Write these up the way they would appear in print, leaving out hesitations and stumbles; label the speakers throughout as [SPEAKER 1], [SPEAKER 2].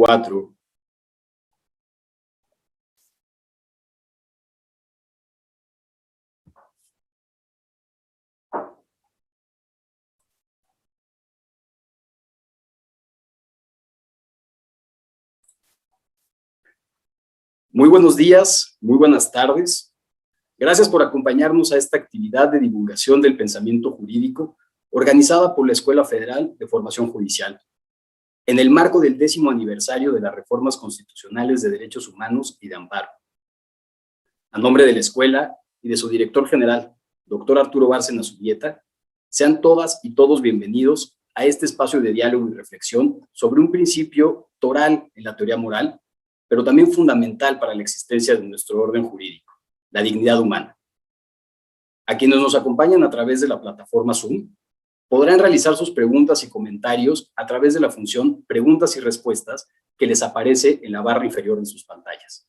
[SPEAKER 1] 4. Muy buenos días, muy buenas tardes. Gracias por acompañarnos a esta actividad de divulgación del pensamiento jurídico organizada por la Escuela Federal de Formación Judicial, en el marco del 10º aniversario de las reformas constitucionales de derechos humanos y de amparo. A nombre de la escuela y de su director general, doctor Arturo Bárcena Zubieta, sean todas y todos bienvenidos a este espacio de diálogo y reflexión sobre un principio toral en la teoría moral, pero también fundamental para la existencia de nuestro orden jurídico, la dignidad humana. A quienes nos acompañan a través de la plataforma Zoom, podrán realizar sus preguntas y comentarios a través de la función Preguntas y Respuestas que les aparece en la barra inferior de sus pantallas.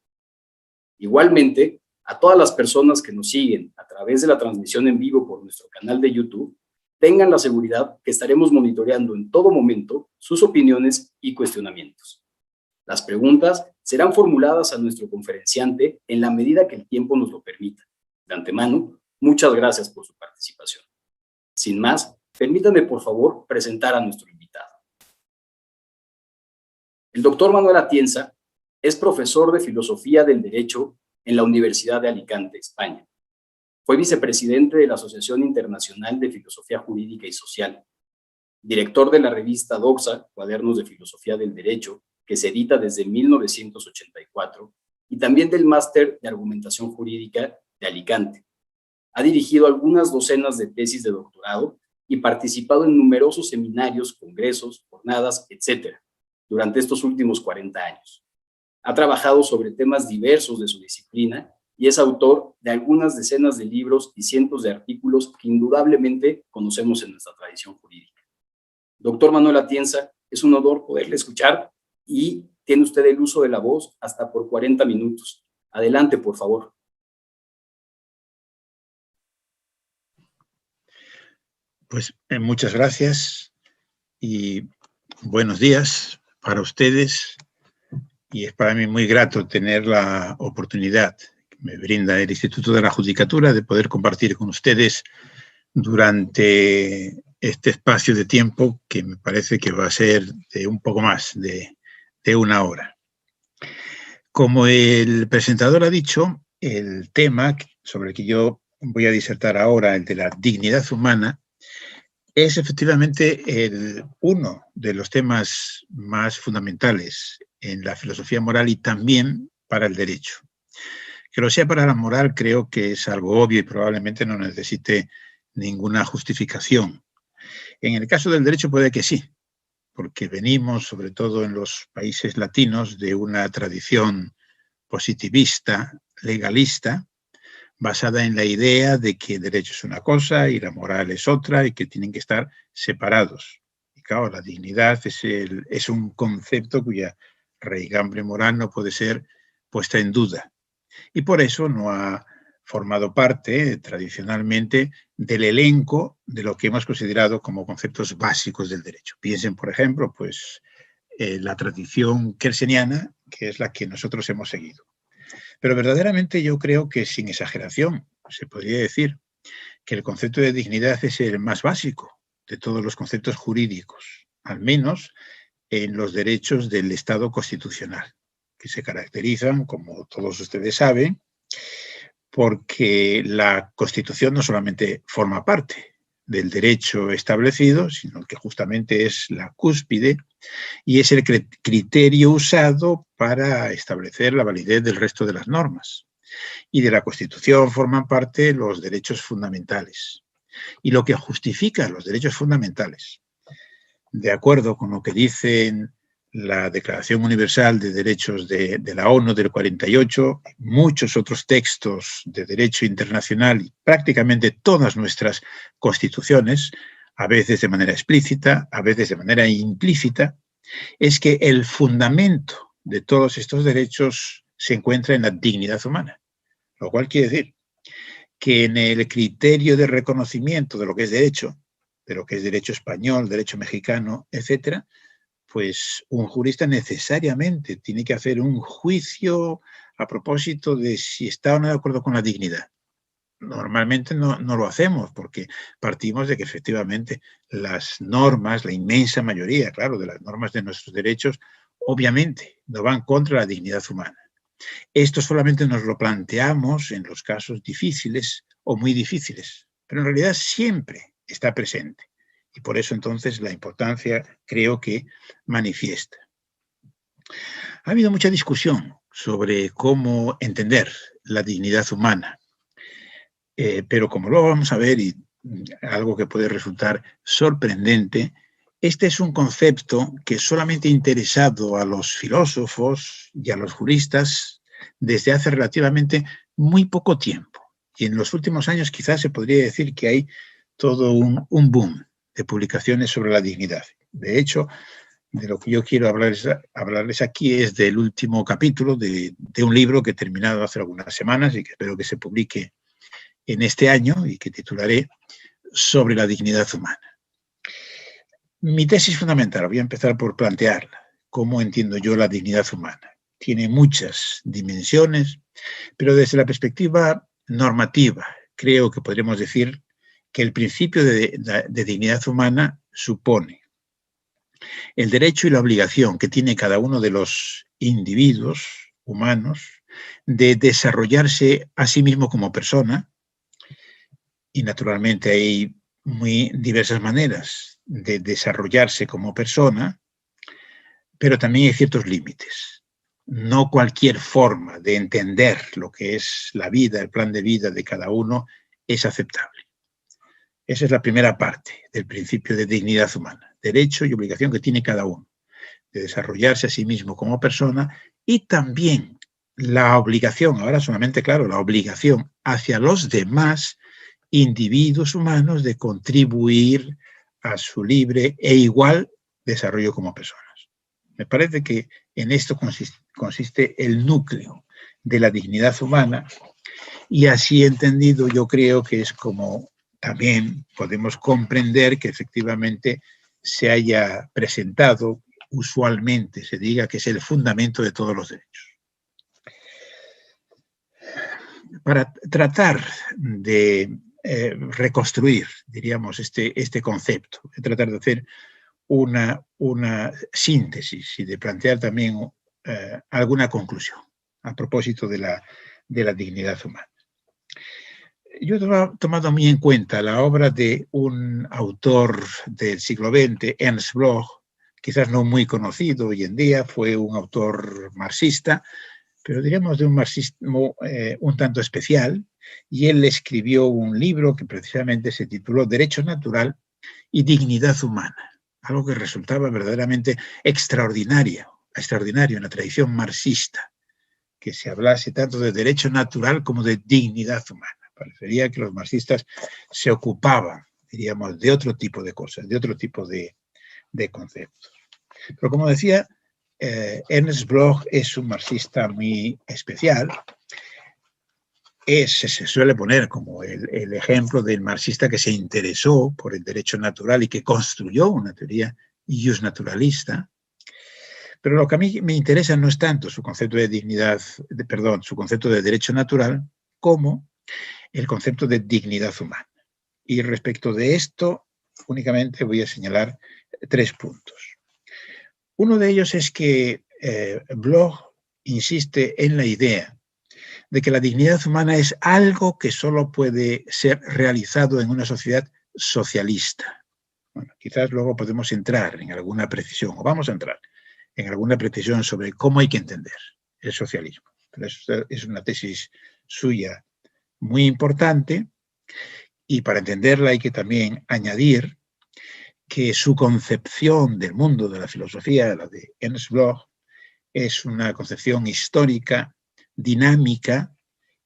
[SPEAKER 1] Igualmente, a todas las personas que nos siguen a través de la transmisión en vivo por nuestro canal de YouTube, tengan la seguridad que estaremos monitoreando en todo momento sus opiniones y cuestionamientos. Las preguntas serán formuladas a nuestro conferenciante en la medida que el tiempo nos lo permita. De antemano, muchas gracias por su participación. Sin más, permítanme por favor presentar a nuestro invitado. El doctor Manuel Atienza es profesor de Filosofía del Derecho en la Universidad de Alicante, España. Fue vicepresidente de la Asociación Internacional de Filosofía Jurídica y Social, director de la revista Doxa, Cuadernos de Filosofía del Derecho, que se edita desde 1984, y también del Máster de Argumentación Jurídica de Alicante. Ha dirigido algunas docenas de tesis de doctorado y participado en numerosos seminarios, congresos, jornadas, etc., durante estos últimos 40 años. Ha trabajado sobre temas diversos de su disciplina y es autor de algunas decenas de libros y cientos de artículos que indudablemente conocemos en nuestra tradición jurídica. Doctor Manuel Atienza, es un honor poderle escuchar y tiene usted el uso de la voz hasta por 40 minutos. Adelante, por favor.
[SPEAKER 2] Pues muchas gracias y buenos días para ustedes. Y es para mí muy grato tener la oportunidad que me brinda el Instituto de la Judicatura de poder compartir con ustedes durante este espacio de tiempo que me parece que va a ser de un poco más de una hora. Como el presentador ha dicho, el tema sobre el que yo voy a disertar ahora, el de la dignidad humana, es efectivamente uno de los temas más fundamentales en la filosofía moral y también para el derecho. Que lo sea para la moral creo que es algo obvio y probablemente no necesite ninguna justificación. En el caso del derecho puede que sí, porque venimos, sobre todo en los países latinos, de una tradición positivista, legalista, basada en la idea de que el derecho es una cosa y la moral es otra y que tienen que estar separados. Y claro, la dignidad es un concepto cuya raigambre moral no puede ser puesta en duda. Y por eso no ha formado parte tradicionalmente del elenco de lo que hemos considerado como conceptos básicos del derecho. Piensen, por ejemplo, pues, la tradición kelseniana, que es la que nosotros hemos seguido. Pero verdaderamente yo creo que sin exageración se podría decir que el concepto de dignidad es el más básico de todos los conceptos jurídicos, al menos en los derechos del Estado constitucional, que se caracterizan, como todos ustedes saben, porque la Constitución no solamente forma parte del derecho establecido, sino que justamente es la cúspide y es el criterio usado para establecer la validez del resto de las normas. Y de la Constitución forman parte los derechos fundamentales. Y lo que justifica los derechos fundamentales, de acuerdo con lo que dicen la Declaración Universal de Derechos de la ONU del 48, muchos otros textos de derecho internacional y prácticamente todas nuestras constituciones, a veces de manera explícita, a veces de manera implícita, es que el fundamento de todos estos derechos se encuentra en la dignidad humana, lo cual quiere decir que en el criterio de reconocimiento de lo que es derecho español, derecho mexicano, etcétera, pues un jurista necesariamente tiene que hacer un juicio a propósito de si está o no de acuerdo con la dignidad. Normalmente no lo hacemos porque partimos de que efectivamente las normas, la inmensa mayoría, claro, de las normas de nuestros derechos, obviamente no van contra la dignidad humana. Esto solamente nos lo planteamos en los casos difíciles o muy difíciles, pero en realidad siempre está presente. Y por eso entonces la importancia creo que manifiesta. Ha habido mucha discusión sobre cómo entender la dignidad humana. Pero como luego vamos a ver, y algo que puede resultar sorprendente, este es un concepto que solamente ha interesado a los filósofos y a los juristas desde hace relativamente muy poco tiempo. Y en los últimos años quizás se podría decir que hay todo un boom de publicaciones sobre la dignidad. De hecho, de lo que yo quiero hablarles aquí es del último capítulo de un libro que he terminado hace algunas semanas y que espero que se publique en este año y que titularé Sobre la dignidad humana. Mi tesis fundamental, voy a empezar por plantearla. ¿Cómo entiendo yo la dignidad humana? Tiene muchas dimensiones, pero desde la perspectiva normativa, creo que podríamos decir que el principio de dignidad humana supone el derecho y la obligación que tiene cada uno de los individuos humanos de desarrollarse a sí mismo como persona. Y naturalmente hay muy diversas maneras de desarrollarse como persona, pero también hay ciertos límites. No cualquier forma de entender lo que es la vida, el plan de vida de cada uno, es aceptable. Esa es la primera parte del principio de dignidad humana, derecho y obligación que tiene cada uno de desarrollarse a sí mismo como persona y también la obligación, ahora solamente, claro, la obligación hacia los demás individuos humanos de contribuir a su libre e igual desarrollo como personas. Me parece que en esto consiste el núcleo de la dignidad humana y así entendido yo creo que es como también podemos comprender que efectivamente se haya presentado, usualmente se diga que es el fundamento de todos los derechos. Para tratar de reconstruir, diríamos, este concepto, de tratar de hacer una síntesis y de plantear también alguna conclusión a propósito de la dignidad humana. Yo he tomado muy en cuenta la obra de un autor del siglo XX, Ernst Bloch, quizás no muy conocido hoy en día, fue un autor marxista, pero diríamos de un marxismo un tanto especial, y él escribió un libro que precisamente se tituló Derecho Natural y Dignidad Humana, algo que resultaba verdaderamente extraordinario en la tradición marxista, que se hablase tanto de derecho natural como de dignidad humana. Parecería que los marxistas se ocupaban, diríamos, de otro tipo de cosas, de otro tipo de conceptos. Pero como decía, Ernst Bloch es un marxista muy especial. Se suele poner como el ejemplo del marxista que se interesó por el derecho natural y que construyó una teoría justnaturalista. Pero lo que a mí me interesa no es tanto su concepto de dignidad, su concepto de derecho natural, como el concepto de dignidad humana. Y respecto de esto, únicamente voy a señalar 3 puntos. Uno de ellos es que Bloch insiste en la idea de que la dignidad humana es algo que solo puede ser realizado en una sociedad socialista. Bueno, quizás luego podemos entrar en alguna precisión, o vamos a entrar en alguna precisión sobre cómo hay que entender el socialismo. Pero es una tesis suya muy importante, y para entenderla hay que también añadir que su concepción del mundo de la filosofía, la de Ernst Bloch, es una concepción histórica, dinámica,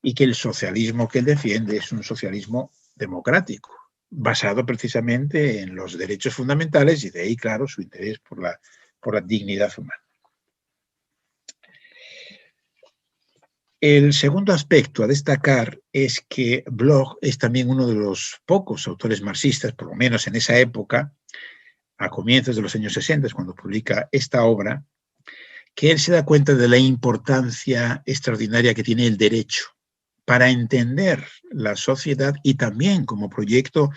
[SPEAKER 2] y que el socialismo que él defiende es un socialismo democrático, basado precisamente en los derechos fundamentales, y de ahí, claro, su interés por la dignidad humana. El segundo aspecto a destacar es que Bloch es también uno de los pocos autores marxistas, por lo menos en esa época, a comienzos de los años 60, cuando publica esta obra, que él se da cuenta de la importancia extraordinaria que tiene el derecho para entender la sociedad y también como proyecto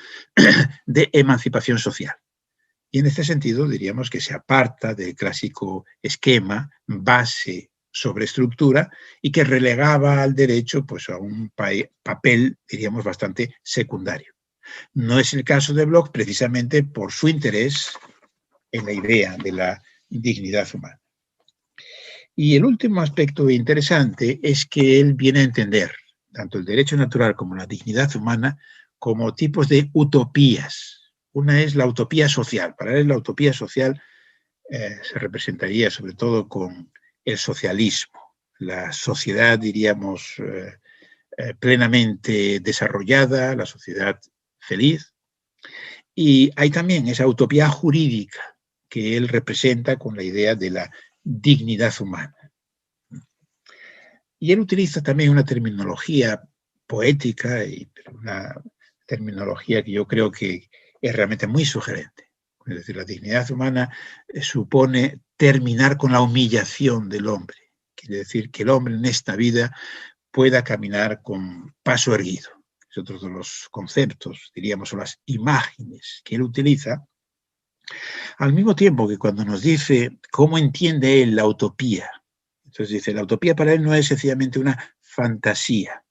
[SPEAKER 2] de emancipación social. Y en este sentido diríamos que se aparta del clásico esquema, base sobre estructura, y que relegaba al derecho pues, a un papel, diríamos, bastante secundario. No es el caso de Bloch precisamente por su interés en la idea de la dignidad humana. Y el último aspecto interesante es que él viene a entender tanto el derecho natural como la dignidad humana como tipos de utopías. Una es la utopía social. Para él la utopía social se representaría sobre todo con el socialismo, la sociedad, diríamos, plenamente desarrollada, la sociedad feliz. Y hay también esa utopía jurídica que él representa con la idea de la dignidad humana. Y él utiliza también una terminología poética, y una terminología que yo creo que es realmente muy sugerente. Es decir, la dignidad humana supone terminar con la humillación del hombre. Quiere decir que el hombre en esta vida pueda caminar con paso erguido. Es otro de los conceptos, diríamos, o las imágenes que él utiliza, al mismo tiempo que cuando nos dice cómo entiende él la utopía. Entonces dice, la utopía para él no es sencillamente una fantasía,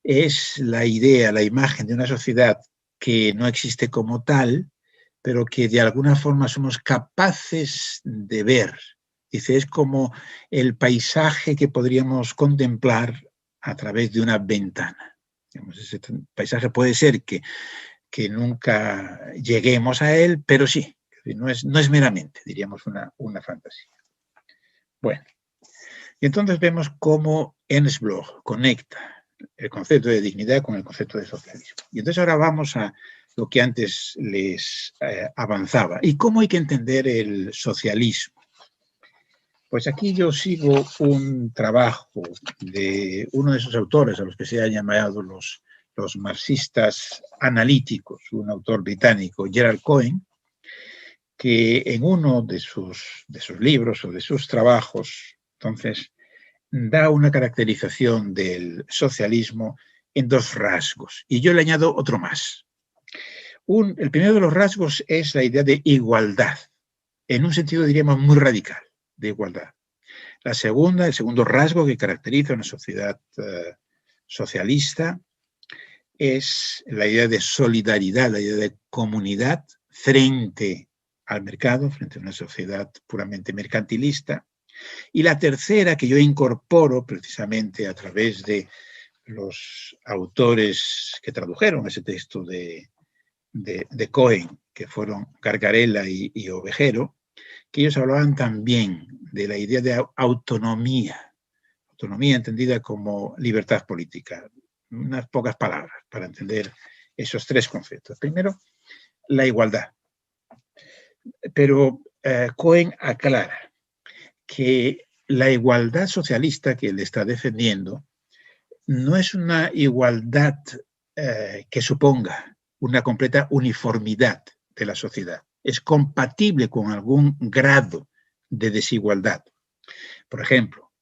[SPEAKER 2] es la idea, la imagen de una sociedad que no existe como tal, pero que de alguna forma somos capaces de ver. Dice, es como el paisaje que podríamos contemplar a través de una ventana. Digamos, ese paisaje puede ser que nunca lleguemos a él, pero sí, no es meramente, diríamos, una fantasía. Bueno, y entonces vemos cómo Ernst Bloch conecta el concepto de dignidad con el concepto de socialismo. Y entonces ahora vamos a lo que antes les avanzaba. ¿Y cómo hay que entender el socialismo? Pues aquí yo sigo un trabajo de uno de esos autores a los que se han llamado los marxistas analíticos, un autor británico, Gerald Cohen, que en uno de sus libros o de sus trabajos, entonces, da una caracterización del socialismo en dos rasgos. Y yo le añado otro más. El primero de los rasgos es la idea de igualdad, en un sentido, diríamos, muy radical, de igualdad. El segundo rasgo que caracteriza una sociedad socialista es la idea de solidaridad, la idea de comunidad frente al mercado, frente a una sociedad puramente mercantilista. Y la tercera, que yo incorporo precisamente a través de los autores que tradujeron ese texto de Cohen, que fueron Gargarella y Ovejero, que ellos hablaban también de la idea de autonomía entendida como libertad política. Unas pocas palabras para entender esos tres conceptos. Primero, la igualdad. Pero Cohen aclara que la igualdad socialista que él está defendiendo no es una igualdad que suponga una completa uniformidad de la sociedad. Es compatible con algún grado de desigualdad. Por ejemplo,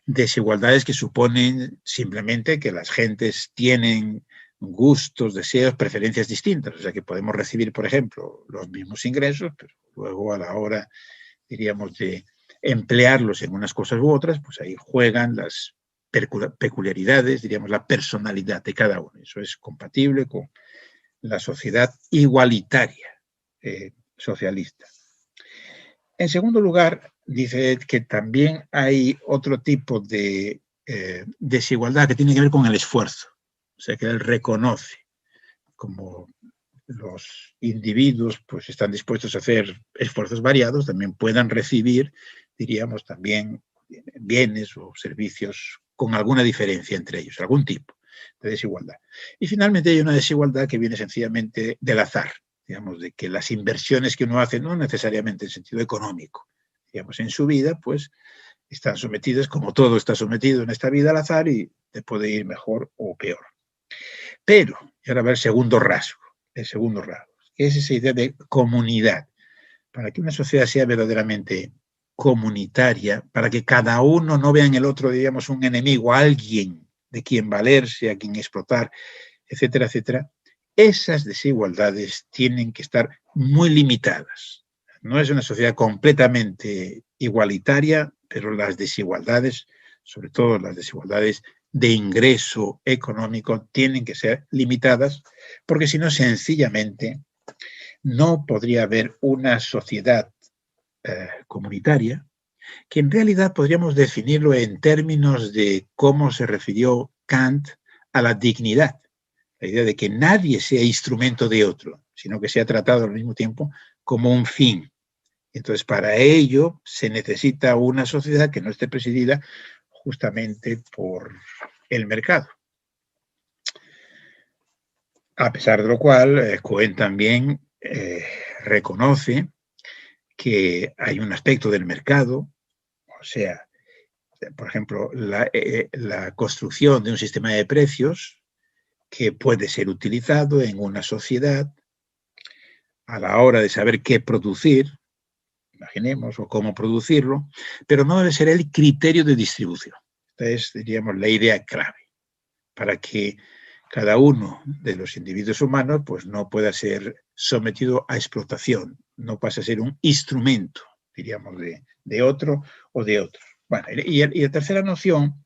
[SPEAKER 2] desigualdades que suponen simplemente que las gentes tienen gustos, deseos, preferencias distintas. O sea, que podemos recibir, por ejemplo, los mismos ingresos, pero luego a la hora, diríamos, de emplearlos en unas cosas u otras, pues ahí juegan las peculiaridades, diríamos, la personalidad de cada uno. Eso es compatible con la sociedad igualitaria socialista. En segundo lugar, dice que también hay otro tipo de desigualdad que tiene que ver con el esfuerzo. O sea, que él reconoce como los individuos pues, están dispuestos a hacer esfuerzos variados, también puedan recibir, diríamos, también bienes o servicios con alguna diferencia entre ellos, algún tipo de desigualdad. Y finalmente hay una desigualdad que viene sencillamente del azar, digamos, de que las inversiones que uno hace, no necesariamente en sentido económico, digamos, en su vida, pues están sometidas, como todo está sometido en esta vida, al azar y te puede ir mejor o peor. Pero, y ahora va el segundo rasgo, que es esa idea de comunidad. para que una sociedad sea verdaderamente comunitaria, para que cada uno no vea en el otro, digamos, un enemigo, alguien de quien valerse, a quien explotar, etcétera, etcétera, esas desigualdades tienen que estar muy limitadas. No es una sociedad completamente igualitaria, pero las desigualdades, sobre todo las desigualdades de ingreso económico, tienen que ser limitadas, porque si no, sencillamente, no podría haber una sociedad comunitaria, que en realidad podríamos definirlo en términos de cómo se refirió Kant a la dignidad. La idea de que nadie sea instrumento de otro, sino que sea tratado al mismo tiempo como un fin. Entonces, para ello se necesita una sociedad que no esté presidida justamente por el mercado. A pesar de lo cual, Cohen también reconoce que hay un aspecto del mercado, o sea, por ejemplo, la construcción de un sistema de precios que puede ser utilizado en una sociedad a la hora de saber qué producir, imaginemos, o cómo producirlo, pero no debe ser el criterio de distribución. Esta es, diríamos, la idea clave, para que cada uno de los individuos humanos pues, no pueda ser sometido a explotación, no pase a ser un instrumento, diríamos, de otro o de otro. Bueno, y la tercera noción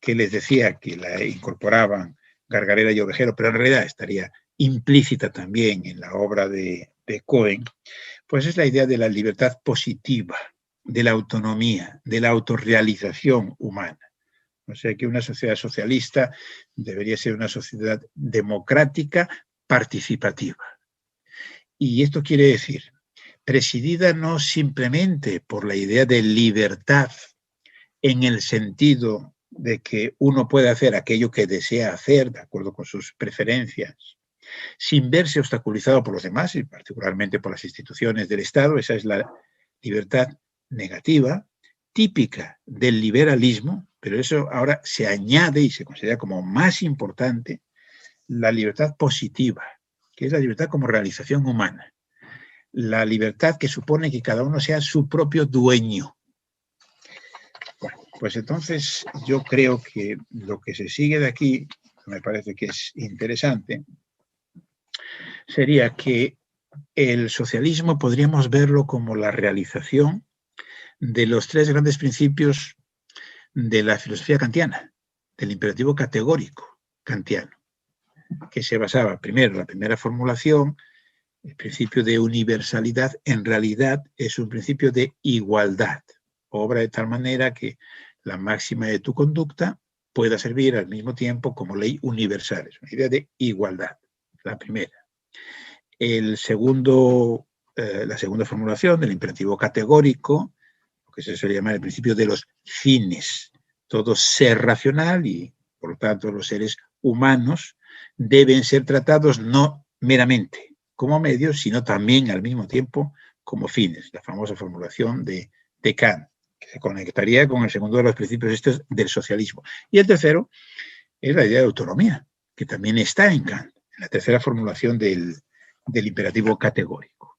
[SPEAKER 2] que les decía que la incorporaban Gargarella y Ovejero, pero en realidad estaría implícita también en la obra de Cohen, pues es la idea de la libertad positiva, de la autonomía, de la autorrealización humana. O sea que una sociedad socialista debería ser una sociedad democrática, participativa. Y esto quiere decir, presidida no simplemente por la idea de libertad en el sentido de que uno puede hacer aquello que desea hacer de acuerdo con sus preferencias, sin verse obstaculizado por los demás y particularmente por las instituciones del Estado. Esa es la libertad negativa, típica del liberalismo, pero eso ahora se añade y se considera como más importante la libertad positiva, que es la libertad como realización humana. La libertad que supone que cada uno sea su propio dueño. Bueno, pues entonces yo creo que lo que se sigue de aquí, me parece que es interesante, sería que el socialismo podríamos verlo como la realización de los tres grandes principios de la filosofía kantiana, del imperativo categórico kantiano, que se basaba primero en la primera formulación, el principio de universalidad, en realidad es un principio de igualdad, obra de tal manera que la máxima de tu conducta pueda servir al mismo tiempo como ley universal. Es una idea de igualdad, la primera. La segunda formulación del imperativo categórico, lo que se suele llamar el principio de los fines. Todo ser racional y, por lo tanto, los seres humanos deben ser tratados no meramente como medios, sino también al mismo tiempo como fines. La famosa formulación de Kant, que se conectaría con el segundo de los principios estos del socialismo. Y el tercero es la idea de autonomía, que también está en Kant, en la tercera formulación del imperativo categórico.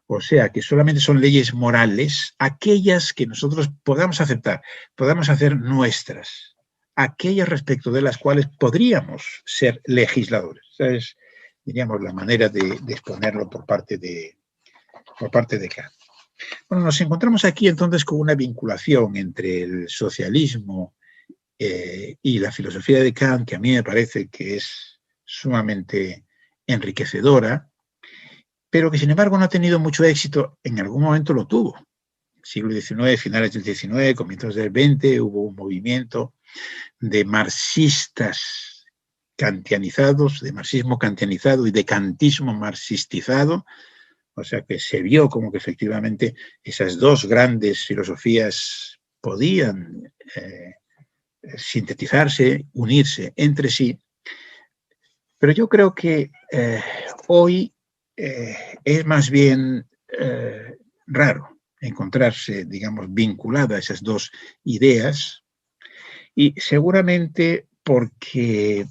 [SPEAKER 2] O sea, que solamente son leyes morales aquellas que nosotros podamos aceptar, podamos hacer nuestras, aquellas respecto de las cuales podríamos ser legisladores. Esa es, diríamos, la manera de exponerlo por parte de Kant. Bueno, nos encontramos aquí entonces con una vinculación entre el socialismo y la filosofía de Kant, que a mí me parece que es sumamente enriquecedora, pero que sin embargo no ha tenido mucho éxito. En algún momento lo tuvo. Siglo XIX, finales del XIX, comienzos del XX, hubo un movimiento de marxistas kantianizados, de marxismo kantianizado y de kantismo marxistizado. O sea que se vio como que efectivamente esas dos grandes filosofías podían sintetizarse, unirse entre sí. Pero yo creo que hoy es más bien raro encontrarse, digamos, vinculada a esas dos ideas, y seguramente porque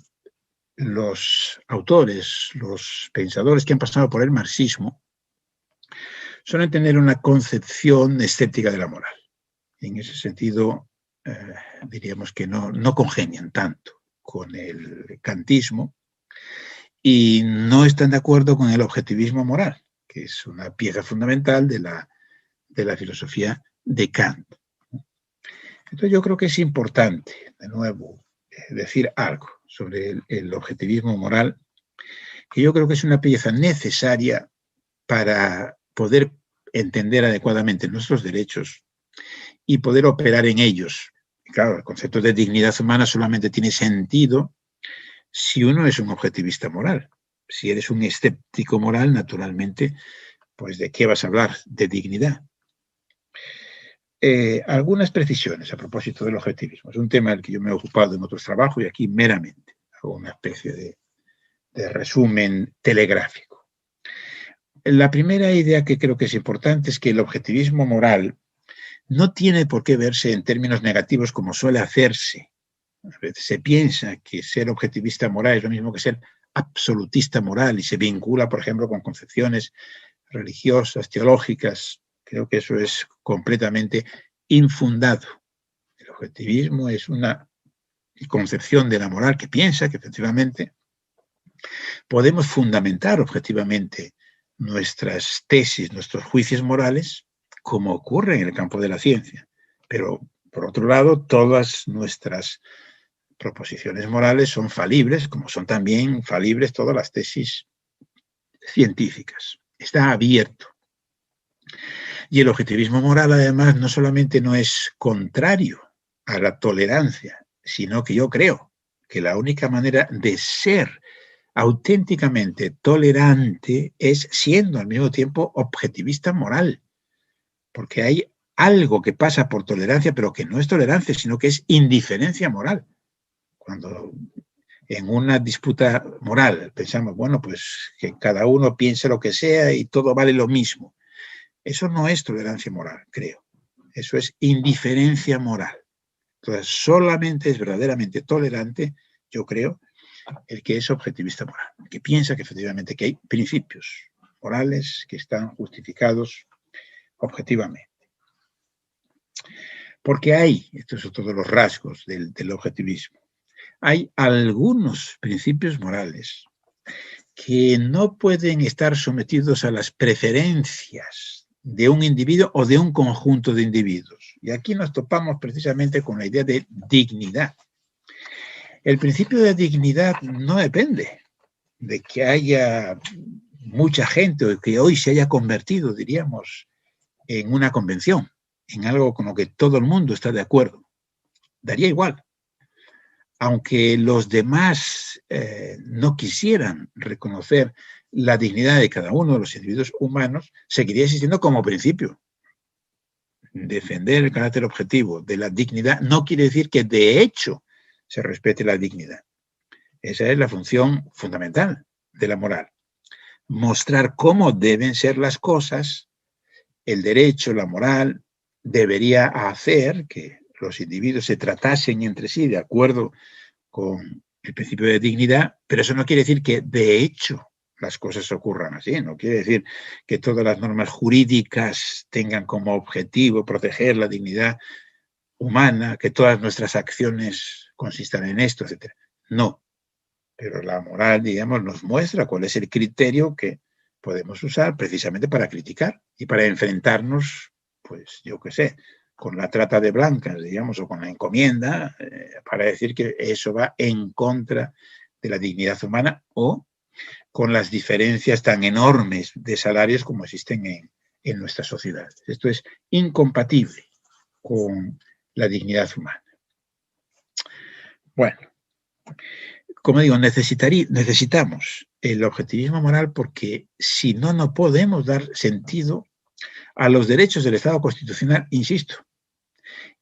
[SPEAKER 2] los autores, los pensadores que han pasado por el marxismo, suelen tener una concepción escéptica de la moral. En ese sentido, diríamos que no congenian tanto con el kantismo y no están de acuerdo con el objetivismo moral, que es una pieza fundamental de la filosofía de Kant. Entonces yo creo que es importante, de nuevo, decir algo sobre el objetivismo moral, que yo creo que es una pieza necesaria para poder entender adecuadamente nuestros derechos y poder operar en ellos. Y claro, el concepto de dignidad humana solamente tiene sentido si uno es un objetivista moral. Si eres un escéptico moral, naturalmente, pues ¿de qué vas a hablar? De dignidad. Algunas precisiones a propósito del objetivismo. Es un tema del que yo me he ocupado en otros trabajos y aquí meramente hago una especie de resumen telegráfico. La primera idea que creo que es importante es que el objetivismo moral no tiene por qué verse en términos negativos como suele hacerse. A veces se piensa que ser objetivista moral es lo mismo que ser absolutista moral y se vincula, por ejemplo, con concepciones religiosas, teológicas. Creo que eso es completamente infundado. El objetivismo es una concepción de la moral que piensa que efectivamente podemos fundamentar objetivamente nuestras tesis, nuestros juicios morales, como ocurre en el campo de la ciencia. Pero, por otro lado, todas nuestras proposiciones morales son falibles, como son también falibles todas las tesis científicas. Está abierto. Y el objetivismo moral, además, no solamente no es contrario a la tolerancia, sino que yo creo que la única manera de ser auténticamente tolerante es siendo al mismo tiempo objetivista moral, porque hay algo que pasa por tolerancia, pero que no es tolerancia, sino que es indiferencia moral. Cuando en una disputa moral pensamos, bueno, pues que cada uno piense lo que sea y todo vale lo mismo. Eso no es tolerancia moral, creo. Eso es indiferencia moral. Entonces, solamente es verdaderamente tolerante, yo creo, el que es objetivista moral, que piensa que efectivamente que hay principios morales que están justificados objetivamente. Porque hay, estos son todos los rasgos del objetivismo, hay algunos principios morales que no pueden estar sometidos a las preferencias de un individuo o de un conjunto de individuos. Y aquí nos topamos precisamente con la idea de dignidad. El principio de dignidad no depende de que haya mucha gente o que hoy se haya convertido, diríamos, en una convención, en algo con lo que todo el mundo está de acuerdo. Daría igual. Aunque los demás no quisieran reconocer la dignidad de cada uno de los individuos humanos, seguiría existiendo como principio. Defender el carácter objetivo de la dignidad no quiere decir que de hecho se respete la dignidad. Esa es la función fundamental de la moral. Mostrar cómo deben ser las cosas, el derecho, la moral, debería hacer que los individuos se tratasen entre sí de acuerdo con el principio de dignidad, pero eso no quiere decir que de hecho las cosas ocurran así, no quiere decir que todas las normas jurídicas tengan como objetivo proteger la dignidad humana, que todas nuestras acciones consistan en esto, etc. No, pero la moral, digamos, nos muestra cuál es el criterio que podemos usar precisamente para criticar y para enfrentarnos, pues yo qué sé, con la trata de blancas, digamos, o con la encomienda, para decir que eso va en contra de la dignidad humana o con las diferencias tan enormes de salarios como existen en nuestra sociedad. Esto es incompatible con la dignidad humana. Bueno, como digo, necesitamos el objetivismo moral porque si no, no podemos dar sentido a los derechos del Estado constitucional, insisto,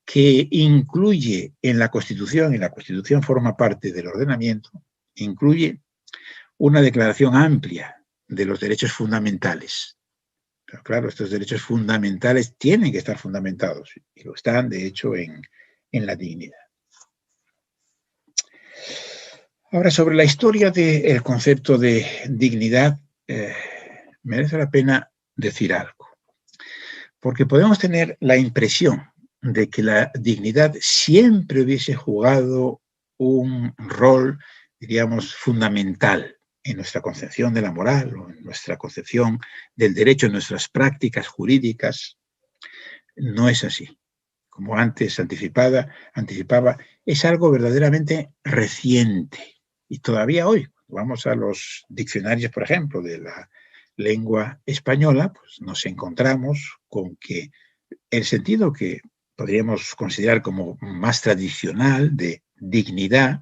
[SPEAKER 2] que incluye en la Constitución, y la Constitución forma parte del ordenamiento, incluye una declaración amplia de los derechos fundamentales. Pero claro, estos derechos fundamentales tienen que estar fundamentados, y lo están, de hecho, en la dignidad. Ahora, sobre la historia del concepto de dignidad, merece la pena decir algo. Porque podemos tener la impresión de que la dignidad siempre hubiese jugado un rol, diríamos, fundamental en nuestra concepción de la moral o en nuestra concepción del derecho, en nuestras prácticas jurídicas. No es así. Como antes anticipaba, es algo verdaderamente reciente. Y todavía hoy, vamos a los diccionarios, por ejemplo, de la lengua española, pues nos encontramos con que el sentido que podríamos considerar como más tradicional de dignidad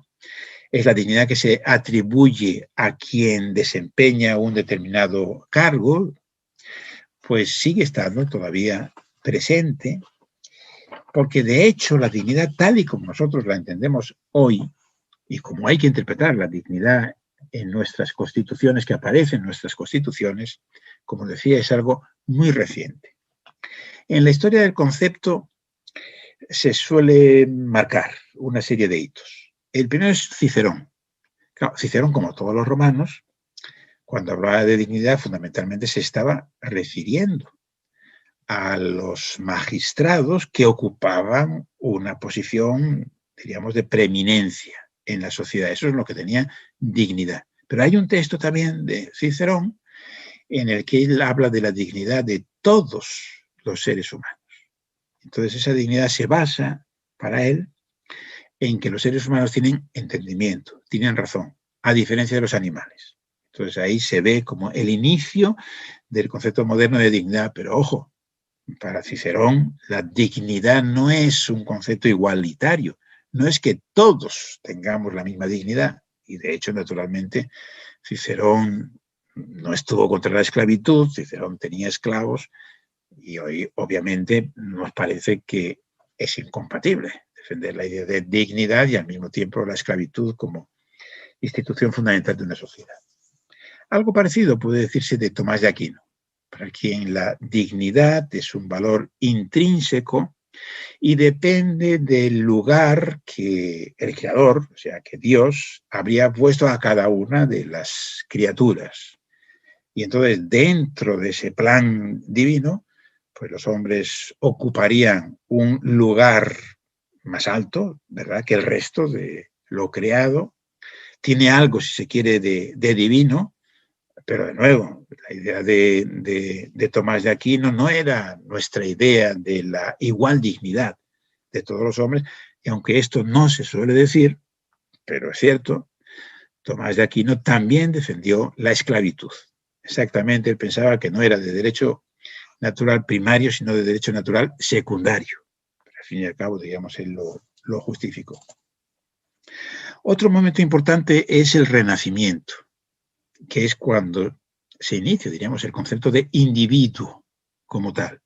[SPEAKER 2] es la dignidad que se atribuye a quien desempeña un determinado cargo, pues sigue estando todavía presente, porque de hecho la dignidad tal y como nosotros la entendemos hoy, y como hay que interpretar la dignidad en nuestras constituciones, que aparece en nuestras constituciones, como decía, es algo muy reciente. En la historia del concepto se suele marcar una serie de hitos. El primero es Cicerón. Claro, Cicerón, como todos los romanos, cuando hablaba de dignidad, fundamentalmente se estaba refiriendo a los magistrados que ocupaban una posición, diríamos, de preeminencia en la sociedad. Eso es lo que tenía dignidad. Pero hay un texto también de Cicerón en el que él habla de la dignidad de todos los seres humanos. Entonces esa dignidad se basa, para él, en que los seres humanos tienen entendimiento, tienen razón, a diferencia de los animales. Entonces ahí se ve como el inicio del concepto moderno de dignidad, pero ojo, para Cicerón la dignidad no es un concepto igualitario, no es que todos tengamos la misma dignidad, y de hecho, naturalmente, Cicerón no estuvo contra la esclavitud, Cicerón tenía esclavos, y hoy obviamente nos parece que es incompatible defender la idea de dignidad y al mismo tiempo la esclavitud como institución fundamental de una sociedad. Algo parecido puede decirse de Tomás de Aquino, para quien la dignidad es un valor intrínseco y depende del lugar que el Creador, o sea, que Dios, habría puesto a cada una de las criaturas. Y entonces, dentro de ese plan divino, pues los hombres ocuparían un lugar más alto, ¿verdad?, que el resto de lo creado. Tiene algo, si se quiere, de divino, pero de nuevo, la idea de Tomás de Aquino no era nuestra idea de la igual dignidad de todos los hombres, y aunque esto no se suele decir, pero es cierto, Tomás de Aquino también defendió la esclavitud. Exactamente, él pensaba que no era de derecho natural primario, sino de derecho natural secundario. Pero al fin y al cabo, digamos, él lo justificó. Otro momento importante es el Renacimiento, que es cuando se inicia, diríamos, el concepto de individuo como tal.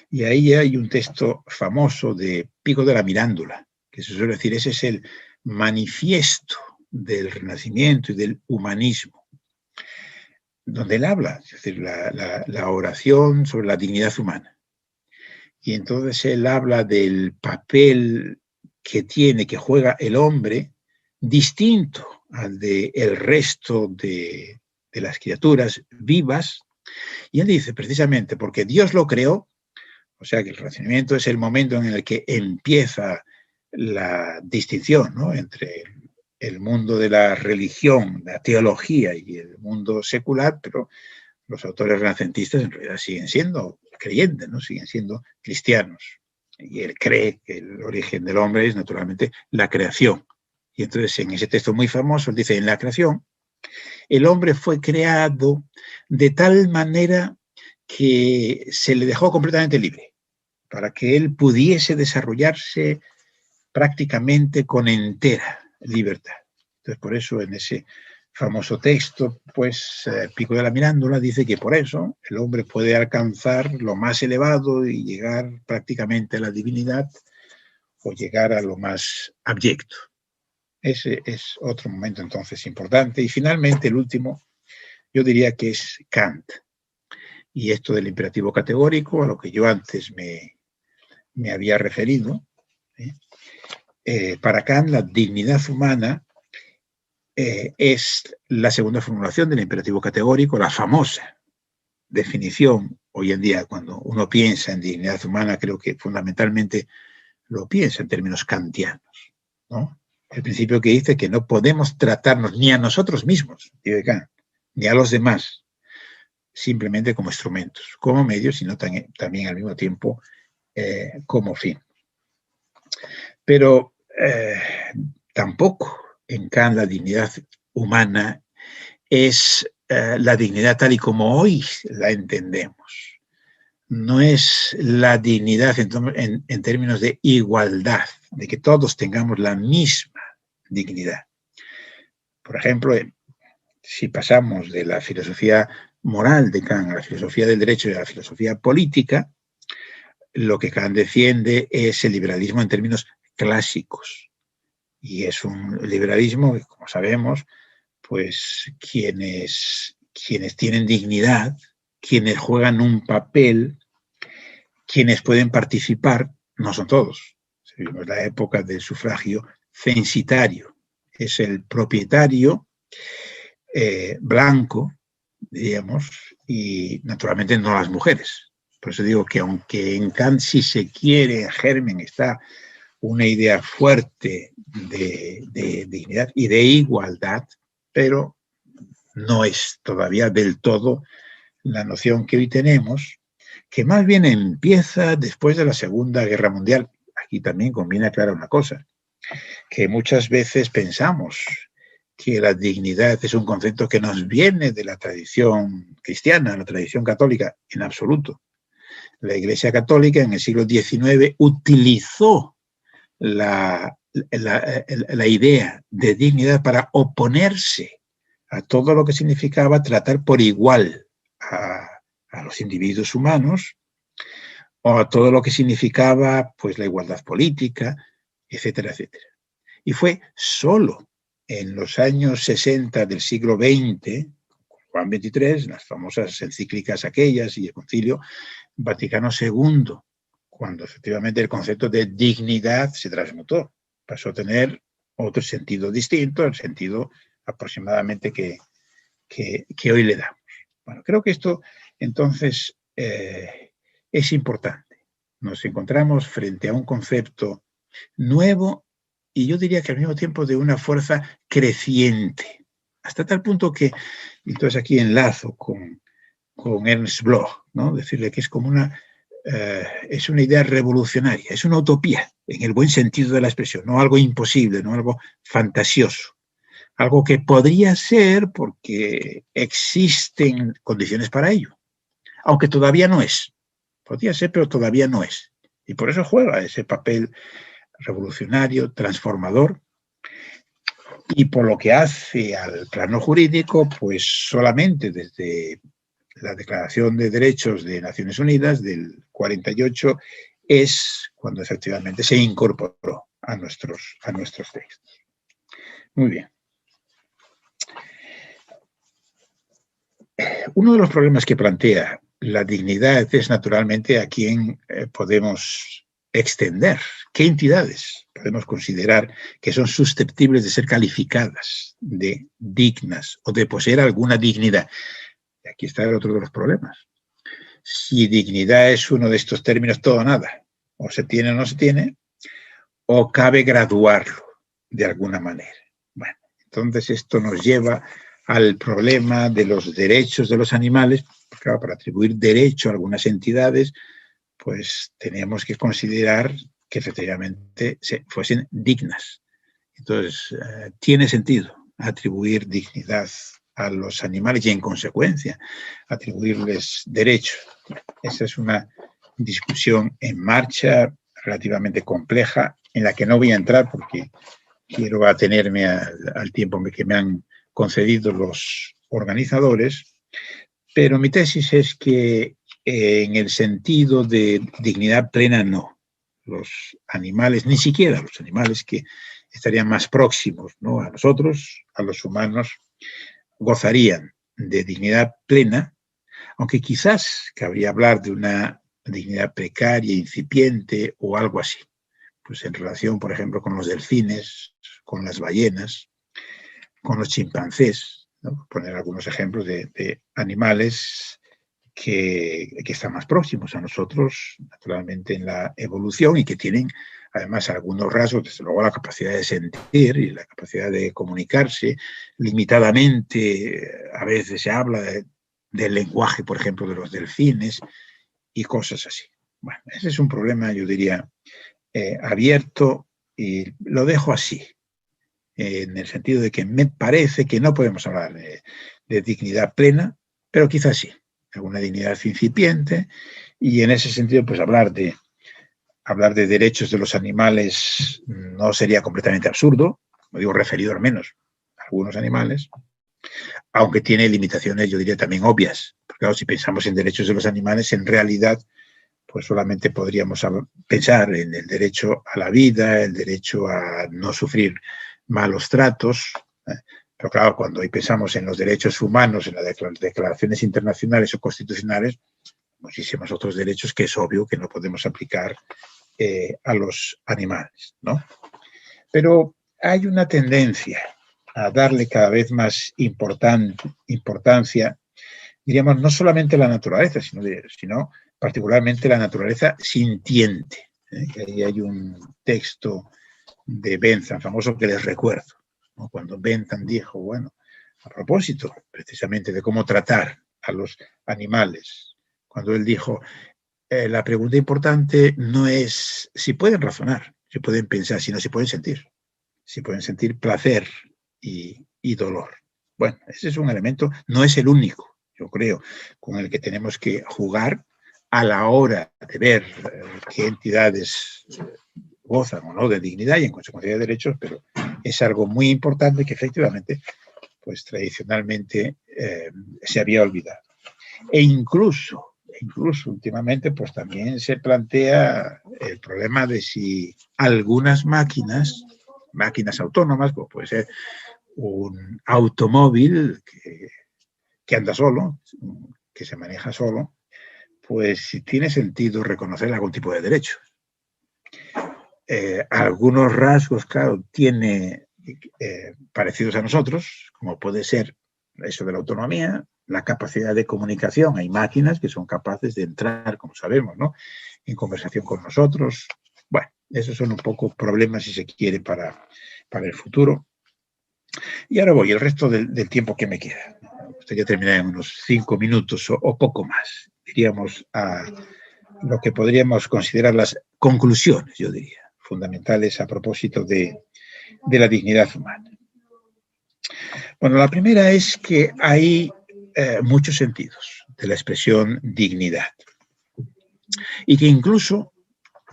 [SPEAKER 2] Y ahí hay un texto famoso de Pico de la Mirándula, que se suele decir, ese es el manifiesto del Renacimiento y del humanismo, donde él habla, es decir, la oración sobre la dignidad humana. Y entonces él habla del papel que juega el hombre, distinto al del resto de las criaturas vivas, y él dice precisamente porque Dios lo creó, o sea que el Renacimiento es el momento en el que empieza la distinción, ¿no?, entre el mundo de la religión, la teología y el mundo secular, pero los autores renacentistas en realidad siguen siendo creyentes, ¿no?, siguen siendo cristianos. Y él cree que el origen del hombre es naturalmente la creación. Y entonces en ese texto muy famoso él dice, en la creación, el hombre fue creado de tal manera que se le dejó completamente libre, para que él pudiese desarrollarse prácticamente con entera libertad. Entonces, por eso en ese famoso texto, pues Pico de la Mirándula dice que por eso el hombre puede alcanzar lo más elevado y llegar prácticamente a la divinidad o llegar a lo más abyecto. Ese es otro momento entonces importante. Y finalmente el último, yo diría que es Kant. Y esto del imperativo categórico, a lo que yo antes me había referido, para Kant la dignidad humana es la segunda formulación del imperativo categórico, la famosa, definición, hoy en día, cuando uno piensa en dignidad humana, creo que fundamentalmente lo piensa en términos kantianos, ¿no? El principio que dice que no podemos tratarnos ni a nosotros mismos, ni a los demás, simplemente como instrumentos, como medios, sino también al mismo tiempo como fin. Pero tampoco en Kant la dignidad humana es la dignidad tal y como hoy la entendemos. No es la dignidad en términos de igualdad, de que todos tengamos la misma dignidad. Por ejemplo, si pasamos de la filosofía moral de Kant a la filosofía del derecho y a la filosofía política, lo que Kant defiende es el liberalismo en términos clásicos. Y es un liberalismo que, como sabemos, pues quienes tienen dignidad, quienes juegan un papel, quienes pueden participar, no son todos. Vivimos la época del sufragio censitario. Es el propietario blanco, diríamos, y naturalmente no las mujeres. Por eso digo que aunque en Kant, si se quiere, en germen está una idea fuerte de dignidad y de igualdad, pero no es todavía del todo la noción que hoy tenemos, que más bien empieza después de la Segunda Guerra Mundial. Aquí también conviene aclarar una cosa, que muchas veces pensamos que la dignidad es un concepto que nos viene de la tradición cristiana, la tradición católica, en absoluto. La Iglesia Católica en el siglo XIX utilizó la idea de dignidad para oponerse a todo lo que significaba tratar por igual a los individuos humanos, o a todo lo que significaba pues la igualdad política, etcétera, etcétera. Y fue solo en los años 60 del siglo XX, Juan XXIII, las famosas encíclicas aquellas y el Concilio Vaticano II, cuando efectivamente el concepto de dignidad se transmutó, pasó a tener otro sentido distinto, el sentido aproximadamente que hoy le damos. Bueno, creo que esto entonces es importante. Nos encontramos frente a un concepto nuevo y yo diría que al mismo tiempo de una fuerza creciente, hasta tal punto que, entonces aquí enlazo con Ernst Bloch, ¿no? Decirle que es como es una idea revolucionaria, es una utopía, en el buen sentido de la expresión, no algo imposible, no algo fantasioso, algo que podría ser porque existen condiciones para ello, aunque todavía no es. Podría ser, pero todavía no es. Y por eso juega ese papel revolucionario, transformador, y por lo que hace al plano jurídico, pues solamente desde la Declaración de Derechos de Naciones Unidas del 48 es cuando efectivamente se incorporó a nuestros textos. Muy bien. Uno de los problemas que plantea la dignidad es naturalmente a quién podemos extender, qué entidades podemos considerar que son susceptibles de ser calificadas de dignas o de poseer alguna dignidad. Y aquí está el otro de los problemas. Si dignidad es uno de estos términos todo o nada, o se tiene o no se tiene, o cabe graduarlo de alguna manera. Bueno, entonces esto nos lleva al problema de los derechos de los animales. Claro, para atribuir derecho a algunas entidades, pues teníamos que considerar que efectivamente fuesen dignas. Entonces, tiene sentido atribuir dignidad a los animales y, en consecuencia, atribuirles derechos. Esa es una discusión en marcha relativamente compleja, en la que no voy a entrar porque quiero atenerme al tiempo que me han concedido los organizadores, pero mi tesis es que en el sentido de dignidad plena no. Los animales, ni siquiera los animales que estarían más próximos, ¿no?, a nosotros, a los humanos, gozarían de dignidad plena, aunque quizás cabría hablar de una dignidad precaria, incipiente o algo así. Pues en relación, por ejemplo, con los delfines, con las ballenas, con los chimpancés, ¿no?, poner algunos ejemplos de animales que están más próximos a nosotros, naturalmente, en la evolución y que tienen, además, algunos rasgos, desde luego, la capacidad de sentir y la capacidad de comunicarse limitadamente. A veces se habla del lenguaje, por ejemplo, de los delfines y cosas así. Bueno, ese es un problema, yo diría, abierto, y lo dejo así, en el sentido de que me parece que no podemos hablar de dignidad plena, pero quizás sí, alguna dignidad incipiente, y en ese sentido, pues hablar de derechos de los animales no sería completamente absurdo, como digo, referido al menos a algunos animales, aunque tiene limitaciones, yo diría, también obvias. Porque claro, si pensamos en derechos de los animales, en realidad, pues solamente podríamos pensar en el derecho a la vida, el derecho a no sufrir malos tratos. Pero claro, cuando hoy pensamos en los derechos humanos, en las declaraciones internacionales o constitucionales, muchísimos otros derechos que es obvio que no podemos aplicar a los animales, ¿no? Pero hay una tendencia a darle cada vez más importancia, diríamos, no solamente a la naturaleza, sino particularmente la naturaleza sintiente. Ahí hay un texto de Bentham, famoso, que les recuerdo, ¿no? Cuando Bentham dijo, bueno, a propósito precisamente de cómo tratar a los animales, cuando él dijo, la pregunta importante no es si pueden razonar, si pueden pensar, sino si pueden sentir. Si pueden sentir placer y dolor. Bueno, ese es un elemento, no es el único, yo creo, con el que tenemos que jugar a la hora de ver qué entidades gozan o no de dignidad y en consecuencia de derechos, pero es algo muy importante que efectivamente, pues tradicionalmente se había olvidado. E incluso últimamente, pues también se plantea el problema de si algunas máquinas autónomas, como puede ser un automóvil que anda solo, que se maneja solo, pues si tiene sentido reconocer algún tipo de derecho. Algunos rasgos, claro, tiene parecidos a nosotros, como puede ser eso de la autonomía, la capacidad de comunicación. Hay máquinas que son capaces de entrar, como sabemos, ¿no?, en conversación con nosotros. Bueno, esos son un poco problemas, si se quiere, para el futuro. Y ahora voy, el resto del tiempo que me queda. Me gustaría terminar en unos 5 minutos o poco más. Diríamos a lo que podríamos considerar las conclusiones, yo diría, fundamentales a propósito de la dignidad humana. Bueno, la primera es que hay muchos sentidos de la expresión dignidad. Y que incluso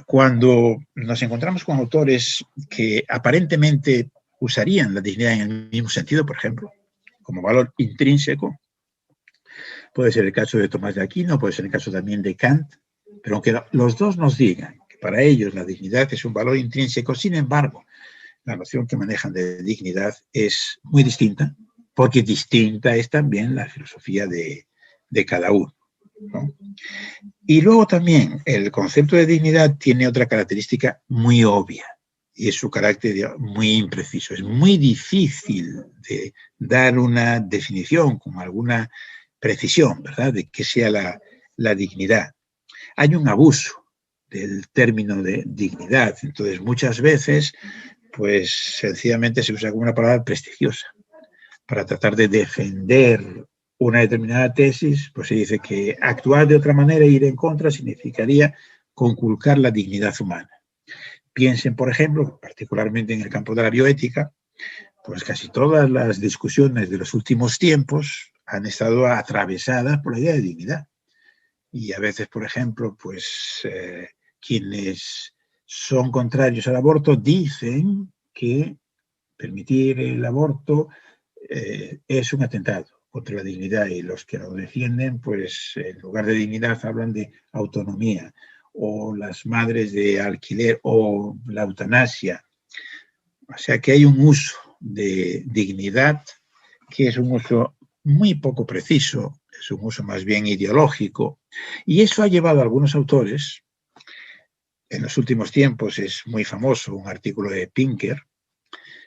[SPEAKER 2] cuando nos encontramos con autores que aparentemente usarían la dignidad en el mismo sentido, por ejemplo, como valor intrínseco, puede ser el caso de Tomás de Aquino, puede ser el caso también de Kant, pero aunque los dos nos digan que para ellos la dignidad es un valor intrínseco, sin embargo, la noción que manejan de dignidad es muy distinta, porque distinta es también la filosofía de cada uno, ¿no? Y luego también el concepto de dignidad tiene otra característica muy obvia, y es su carácter muy impreciso. Es muy difícil de dar una definición con alguna precisión, ¿verdad?, de qué sea la dignidad. Hay un abuso del término de dignidad, entonces muchas veces pues sencillamente se usa como una palabra prestigiosa. Para tratar de defender una determinada tesis, pues se dice que actuar de otra manera e ir en contra significaría conculcar la dignidad humana. Piensen, por ejemplo, particularmente en el campo de la bioética, pues casi todas las discusiones de los últimos tiempos han estado atravesadas por la idea de dignidad. Y a veces, por ejemplo, pues quienes son contrarios al aborto dicen que permitir el aborto es un atentado contra la dignidad, y los que lo defienden, pues en lugar de dignidad hablan de autonomía, o las madres de alquiler, o la eutanasia. O sea que hay un uso de dignidad que es un uso muy poco preciso, es un uso más bien ideológico, y eso ha llevado a algunos autores. En los últimos tiempos es muy famoso un artículo de Pinker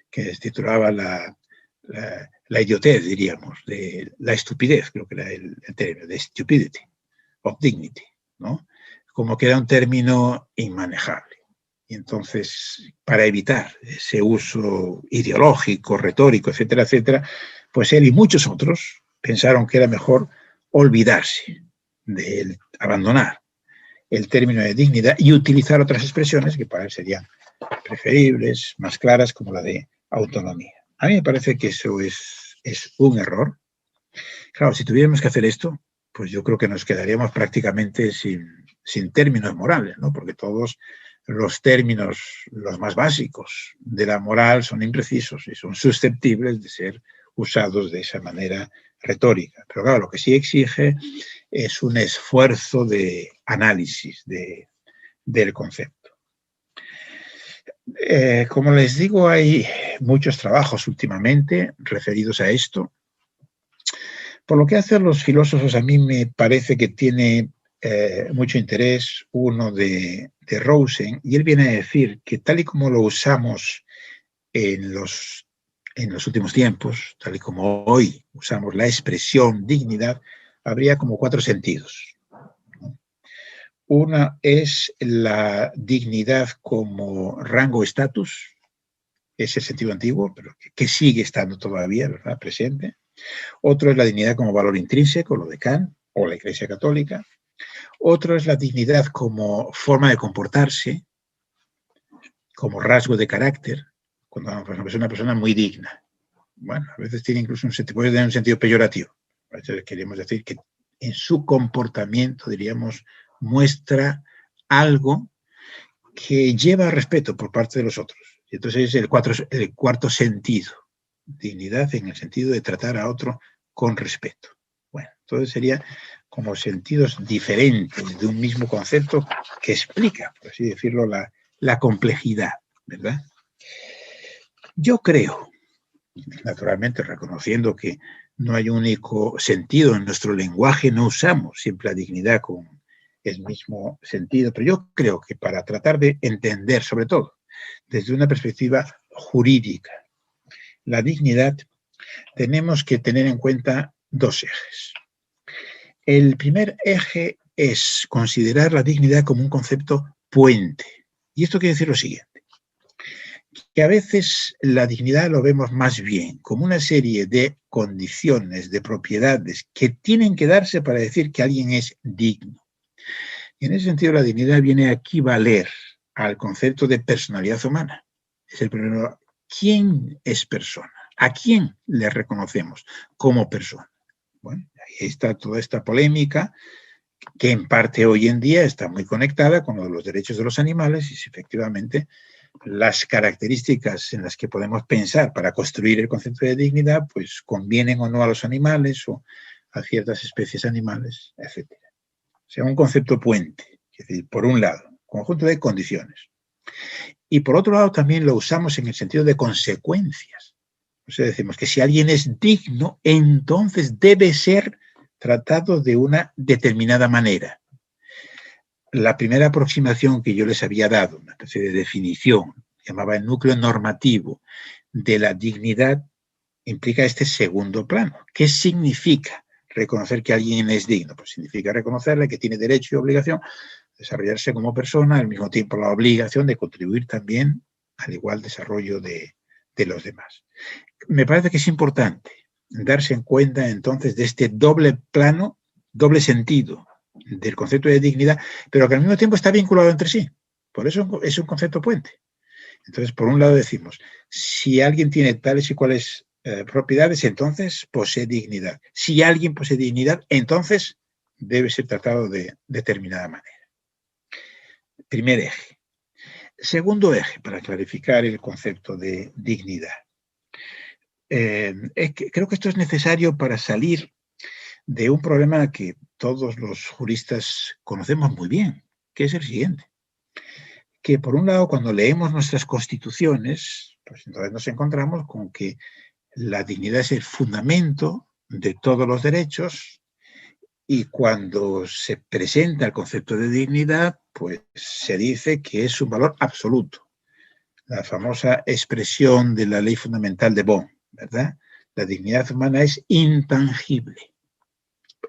[SPEAKER 2] que se titulaba la idiotez, diríamos, de la estupidez, creo que era el término, de stupidity, of dignity, ¿no? Como que era un término inmanejable. Y entonces, para evitar ese uso ideológico, retórico, etcétera, etcétera, pues él y muchos otros pensaron que era mejor olvidarse de él, abandonar el término de dignidad y utilizar otras expresiones que para él serían preferibles, más claras, como la de autonomía. A mí me parece que eso es un error. Claro, si tuviéramos que hacer esto, pues yo creo que nos quedaríamos prácticamente sin términos morales, ¿no? Porque todos los términos, los más básicos de la moral, son imprecisos y son susceptibles de ser usados de esa manera retórica. Pero claro, lo que sí exige es un esfuerzo de análisis del concepto. Como les digo, hay muchos trabajos últimamente referidos a esto. Por lo que hacen los filósofos, a mí me parece que tiene mucho interés uno de Rosen, y él viene a decir que tal y como lo usamos en los últimos tiempos, tal y como hoy usamos la expresión dignidad, habría como 4 sentidos. Una es la dignidad como rango estatus, ese sentido antiguo, pero que sigue estando todavía, ¿verdad?, presente. Otro es la dignidad como valor intrínseco, lo de Kant o la Iglesia Católica. Otro es la dignidad como forma de comportarse, como rasgo de carácter, cuando es una persona muy digna. Bueno, a veces tiene incluso puede tener un sentido peyorativo. A veces queremos decir que en su comportamiento, diríamos, muestra algo que lleva a respeto por parte de los otros. Y entonces es el cuarto sentido, dignidad en el sentido de tratar a otro con respeto. Bueno, entonces sería como sentidos diferentes de un mismo concepto que explica, por así decirlo, la complejidad, ¿verdad? Yo creo, naturalmente reconociendo que no hay un único sentido en nuestro lenguaje, no usamos siempre la dignidad con el mismo sentido, pero yo creo que para tratar de entender, sobre todo desde una perspectiva jurídica, la dignidad, tenemos que tener en cuenta 2 ejes. El primer eje es considerar la dignidad como un concepto puente. Y esto quiere decir lo siguiente, que a veces la dignidad lo vemos más bien como una serie de condiciones, de propiedades que tienen que darse para decir que alguien es digno. Y en ese sentido la dignidad viene a equivaler al concepto de personalidad humana. Es el primero. ¿Quién es persona? ¿A quién le reconocemos como persona? Bueno, ahí está toda esta polémica que en parte hoy en día está muy conectada con los derechos de los animales y si efectivamente las características en las que podemos pensar para construir el concepto de dignidad pues convienen o no a los animales o a ciertas especies animales, etc. O sea, un concepto puente, es decir, por un lado, conjunto de condiciones. Y por otro lado también lo usamos en el sentido de consecuencias. O sea, decimos que si alguien es digno, entonces debe ser tratado de una determinada manera. La primera aproximación que yo les había dado, una especie de definición, llamaba el núcleo normativo de la dignidad, implica este segundo plano. ¿Qué significa reconocer que alguien es digno? Pues significa reconocerle que tiene derecho y obligación a desarrollarse como persona, al mismo tiempo la obligación de contribuir también al igual desarrollo de los demás. Me parece que es importante darse en cuenta entonces de este doble plano, doble sentido del concepto de dignidad, pero que al mismo tiempo está vinculado entre sí. Por eso es un concepto puente. Entonces, por un lado decimos, si alguien tiene tales y cuales propiedades, entonces posee dignidad. Si alguien posee dignidad, entonces debe ser tratado de determinada manera. Primer eje. Segundo eje, para clarificar el concepto de dignidad. Creo que esto es necesario para salir de un problema que todos los juristas conocemos muy bien, que es el siguiente. Que por un lado, cuando leemos nuestras constituciones, pues entonces nos encontramos con que la dignidad es el fundamento de todos los derechos y cuando se presenta el concepto de dignidad, pues se dice que es un valor absoluto. La famosa expresión de la ley fundamental de Bonn, ¿verdad? La dignidad humana es intangible.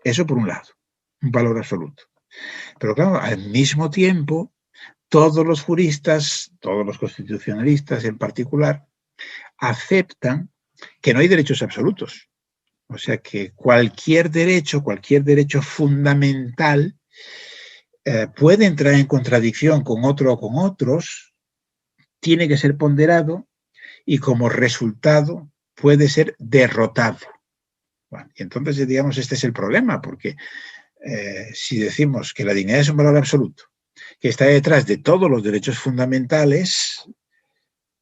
[SPEAKER 2] Eso por un lado. un valor absoluto. Pero claro, al mismo tiempo, todos los juristas, todos los constitucionalistas en particular, aceptan que no hay derechos absolutos. O sea que cualquier derecho fundamental puede entrar en contradicción con otro o con otros, tiene que ser ponderado y como resultado puede ser derrotado. Bueno, y entonces, digamos, este es el problema, porque si decimos que la dignidad es un valor absoluto, que está detrás de todos los derechos fundamentales,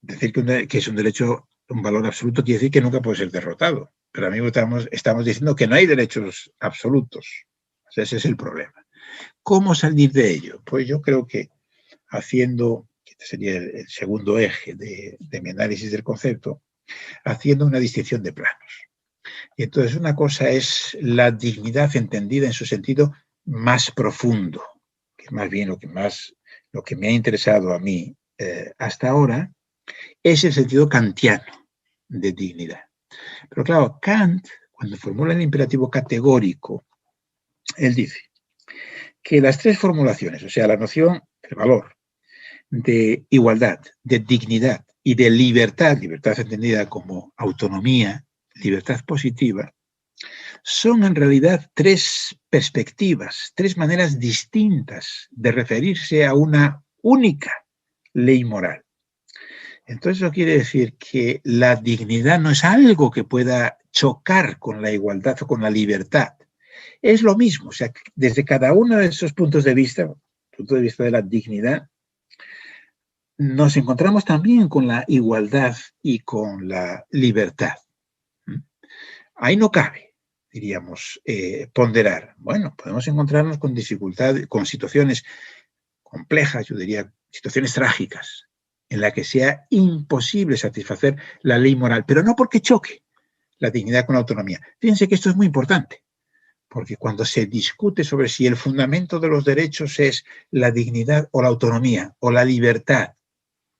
[SPEAKER 2] decir que es un derecho, un valor absoluto, quiere decir que nunca puede ser derrotado. Pero, amigos, estamos diciendo que no hay derechos absolutos. O sea, ese es el problema. ¿Cómo salir de ello? Pues yo creo que haciendo, este sería el segundo eje de mi análisis del concepto, haciendo una distinción de planos. Y entonces una cosa es la dignidad entendida en su sentido más profundo, que es más bien lo que me ha interesado a mí hasta ahora, es el sentido kantiano de dignidad. Pero claro, Kant, cuando formula el imperativo categórico, él dice que las tres formulaciones, o sea, la noción, el valor, de igualdad, de dignidad y de libertad, libertad entendida como autonomía, libertad positiva, son en realidad tres perspectivas, tres maneras distintas de referirse a una única ley moral. Entonces eso quiere decir que la dignidad no es algo que pueda chocar con la igualdad o con la libertad. Es lo mismo, o sea, desde cada uno de esos puntos de vista, punto de vista de la dignidad, nos encontramos también con la igualdad y con la libertad. Ahí no cabe, diríamos, ponderar. Bueno, podemos encontrarnos con dificultades, con situaciones complejas, yo diría, situaciones trágicas, en las que sea imposible satisfacer la ley moral, pero no porque choque la dignidad con la autonomía. Fíjense que esto es muy importante, porque cuando se discute sobre si el fundamento de los derechos es la dignidad o la autonomía o la libertad,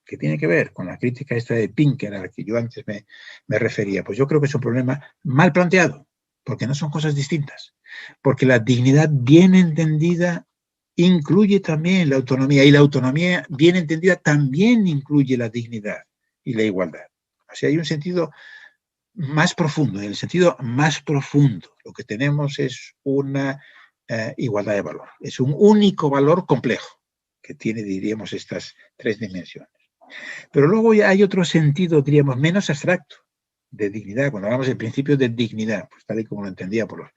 [SPEAKER 2] que tiene que ver con la crítica esta de Pinker a la que yo antes me refería, pues yo creo que es un problema mal planteado, porque no son cosas distintas, porque la dignidad bien entendida incluye también la autonomía, y la autonomía bien entendida también incluye la dignidad y la igualdad. O sea, hay un sentido más profundo, en el sentido más profundo, lo que tenemos es una igualdad de valor, es un único valor complejo, que tiene, diríamos, estas tres dimensiones. Pero luego hay otro sentido, diríamos, menos abstracto de dignidad. Cuando hablamos del principio de dignidad, pues tal y como lo entendía, por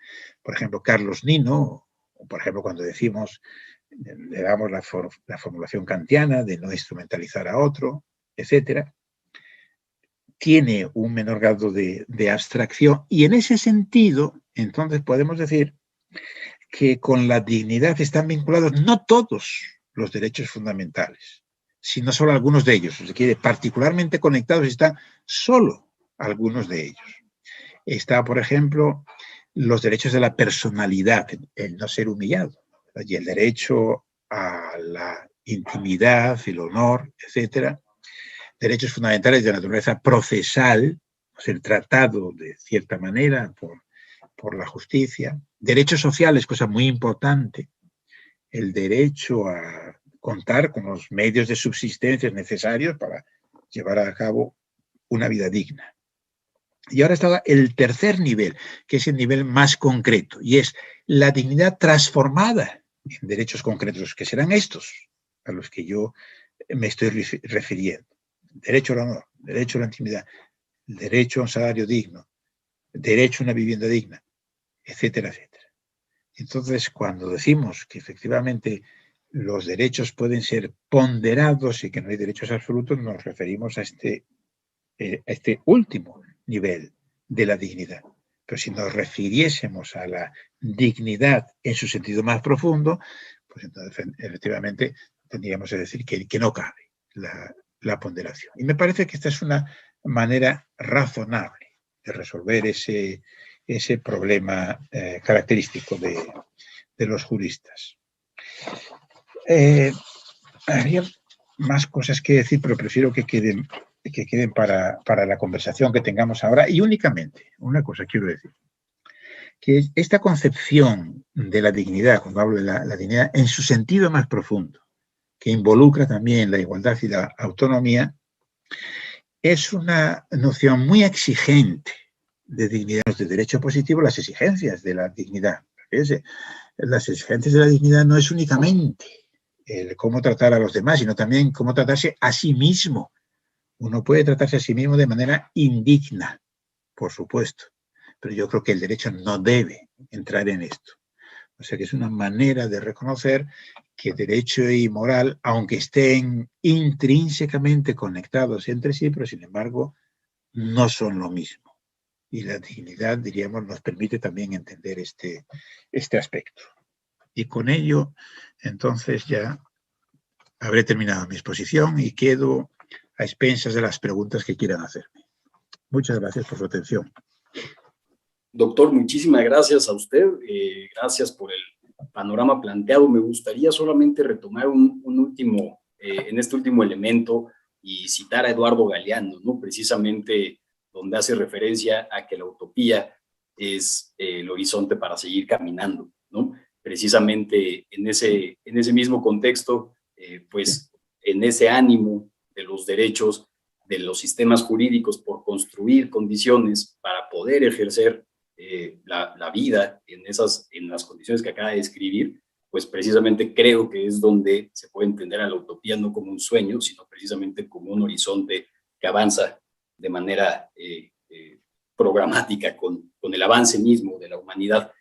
[SPEAKER 2] ejemplo, Carlos Nino, o por ejemplo, cuando decimos, le damos la formulación kantiana de no instrumentalizar a otro, etcétera, tiene un menor grado de abstracción, y en ese sentido, entonces podemos decir que con la dignidad están vinculados no todos los derechos fundamentales, sino solo algunos de ellos. Se quiere, particularmente conectados están solo algunos de ellos. Está, por ejemplo, los derechos de la personalidad, el no ser humillado, ¿verdad? Y el derecho a la intimidad, el honor, etcétera. Derechos fundamentales de naturaleza procesal, ser tratado de cierta manera por la justicia. Derechos sociales, cosa muy importante, el derecho a contar con los medios de subsistencia necesarios para llevar a cabo una vida digna. Y ahora está el tercer nivel, que es el nivel más concreto, y es la dignidad transformada en derechos concretos, que serán estos a los que yo me estoy refiriendo. Derecho al honor, derecho a la intimidad, derecho a un salario digno, derecho a una vivienda digna, etcétera, etcétera. Entonces, cuando decimos que efectivamente los derechos pueden ser ponderados y que no hay derechos absolutos, nos referimos a este último nivel de la dignidad. Pero si nos refiriésemos a la dignidad en su sentido más profundo, pues entonces efectivamente tendríamos que decir que no cabe la ponderación. Y me parece que esta es una manera razonable de resolver ese problema característico de los juristas. Habría más cosas que decir, pero prefiero que queden para la conversación que tengamos ahora. Y únicamente, una cosa quiero decir, que esta concepción de la dignidad, cuando hablo de la dignidad, en su sentido más profundo, que involucra también la igualdad y la autonomía, es una noción muy exigente de dignidad, de derecho positivo, las exigencias de la dignidad. Fíjense, las exigencias de la dignidad no es únicamente el cómo tratar a los demás, sino también cómo tratarse a sí mismo. Uno puede tratarse a sí mismo de manera indigna, por supuesto, pero yo creo que el derecho no debe entrar en esto. O sea que es una manera de reconocer que derecho y moral, aunque estén intrínsecamente conectados entre sí, pero sin embargo no son lo mismo. Y la dignidad, diríamos, nos permite también entender este aspecto. Y con ello, entonces ya habré terminado mi exposición y quedo a expensas de las preguntas que quieran hacerme. Muchas gracias por su atención.
[SPEAKER 1] Doctor, muchísimas gracias a usted. Gracias por el panorama planteado. Me gustaría solamente retomar en este último elemento y citar a Eduardo Galeano, ¿no? Precisamente donde hace referencia a que la utopía es el horizonte para seguir caminando, ¿no? Precisamente en ese mismo contexto, pues en ese ánimo de los derechos de los sistemas jurídicos por construir condiciones para poder ejercer la vida en las condiciones que acaba de describir, pues precisamente creo que es donde se puede entender a la utopía no como un sueño, sino precisamente como un horizonte que avanza de manera programática con el avance mismo de la humanidad.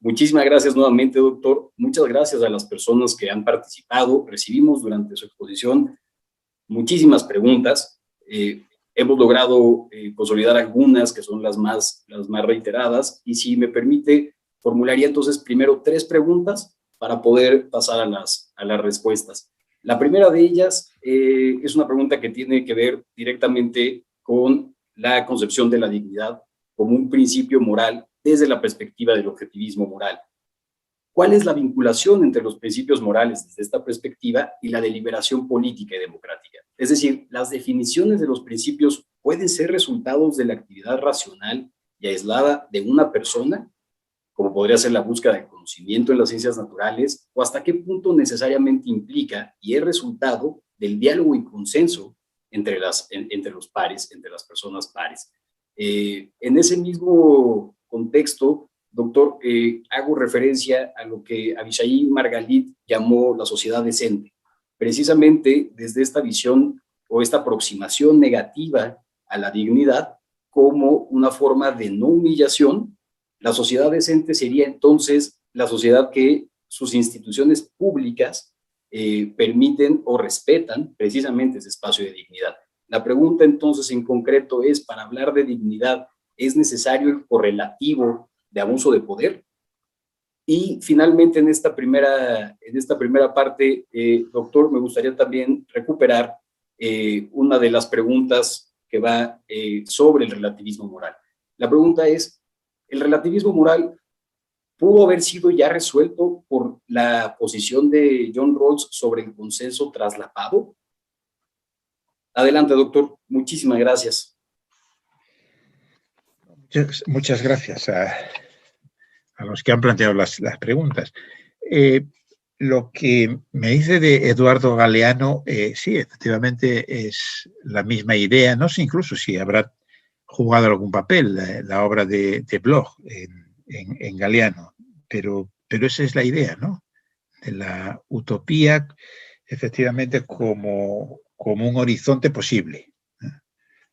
[SPEAKER 1] Muchísimas gracias nuevamente, doctor. Muchas gracias a las personas que han participado. Recibimos durante su exposición muchísimas preguntas. Hemos logrado consolidar algunas que son las más reiteradas, y si me permite, formularía entonces primero 3 preguntas para poder pasar a las respuestas. La primera de ellas es una pregunta que tiene que ver directamente con la concepción de la dignidad como un principio moral desde la perspectiva del objetivismo moral. ¿Cuál es la vinculación entre los principios morales desde esta perspectiva y la deliberación política y democrática? Es decir, ¿las definiciones de los principios pueden ser resultados de la actividad racional y aislada de una persona, como podría ser la búsqueda de conocimiento en las ciencias naturales, o hasta qué punto necesariamente implica y es resultado del diálogo y consenso entre los pares, entre las personas pares? En ese mismo contexto, doctor, hago referencia a lo que Avishai Margalit llamó la sociedad decente. Precisamente desde esta visión o esta aproximación negativa a la dignidad como una forma de no humillación, la sociedad decente sería entonces la sociedad que sus instituciones públicas permiten o respetan precisamente ese espacio de dignidad. La pregunta entonces en concreto es, para hablar de dignidad, ¿es necesario el correlativo de abuso de poder? Y finalmente en esta primera parte, doctor, me gustaría también recuperar una de las preguntas que va sobre el relativismo moral. La pregunta es, ¿el relativismo moral pudo haber sido ya resuelto por la posición de John Rawls sobre el consenso traslapado? Adelante, doctor. Muchísimas gracias.
[SPEAKER 2] Muchas gracias a los que han planteado las preguntas. Lo que me dice de Eduardo Galeano, sí, efectivamente es la misma idea, no sé incluso si habrá jugado algún papel la obra de Bloch en Galeano, pero esa es la idea, ¿no? De la utopía, efectivamente, como un horizonte posible.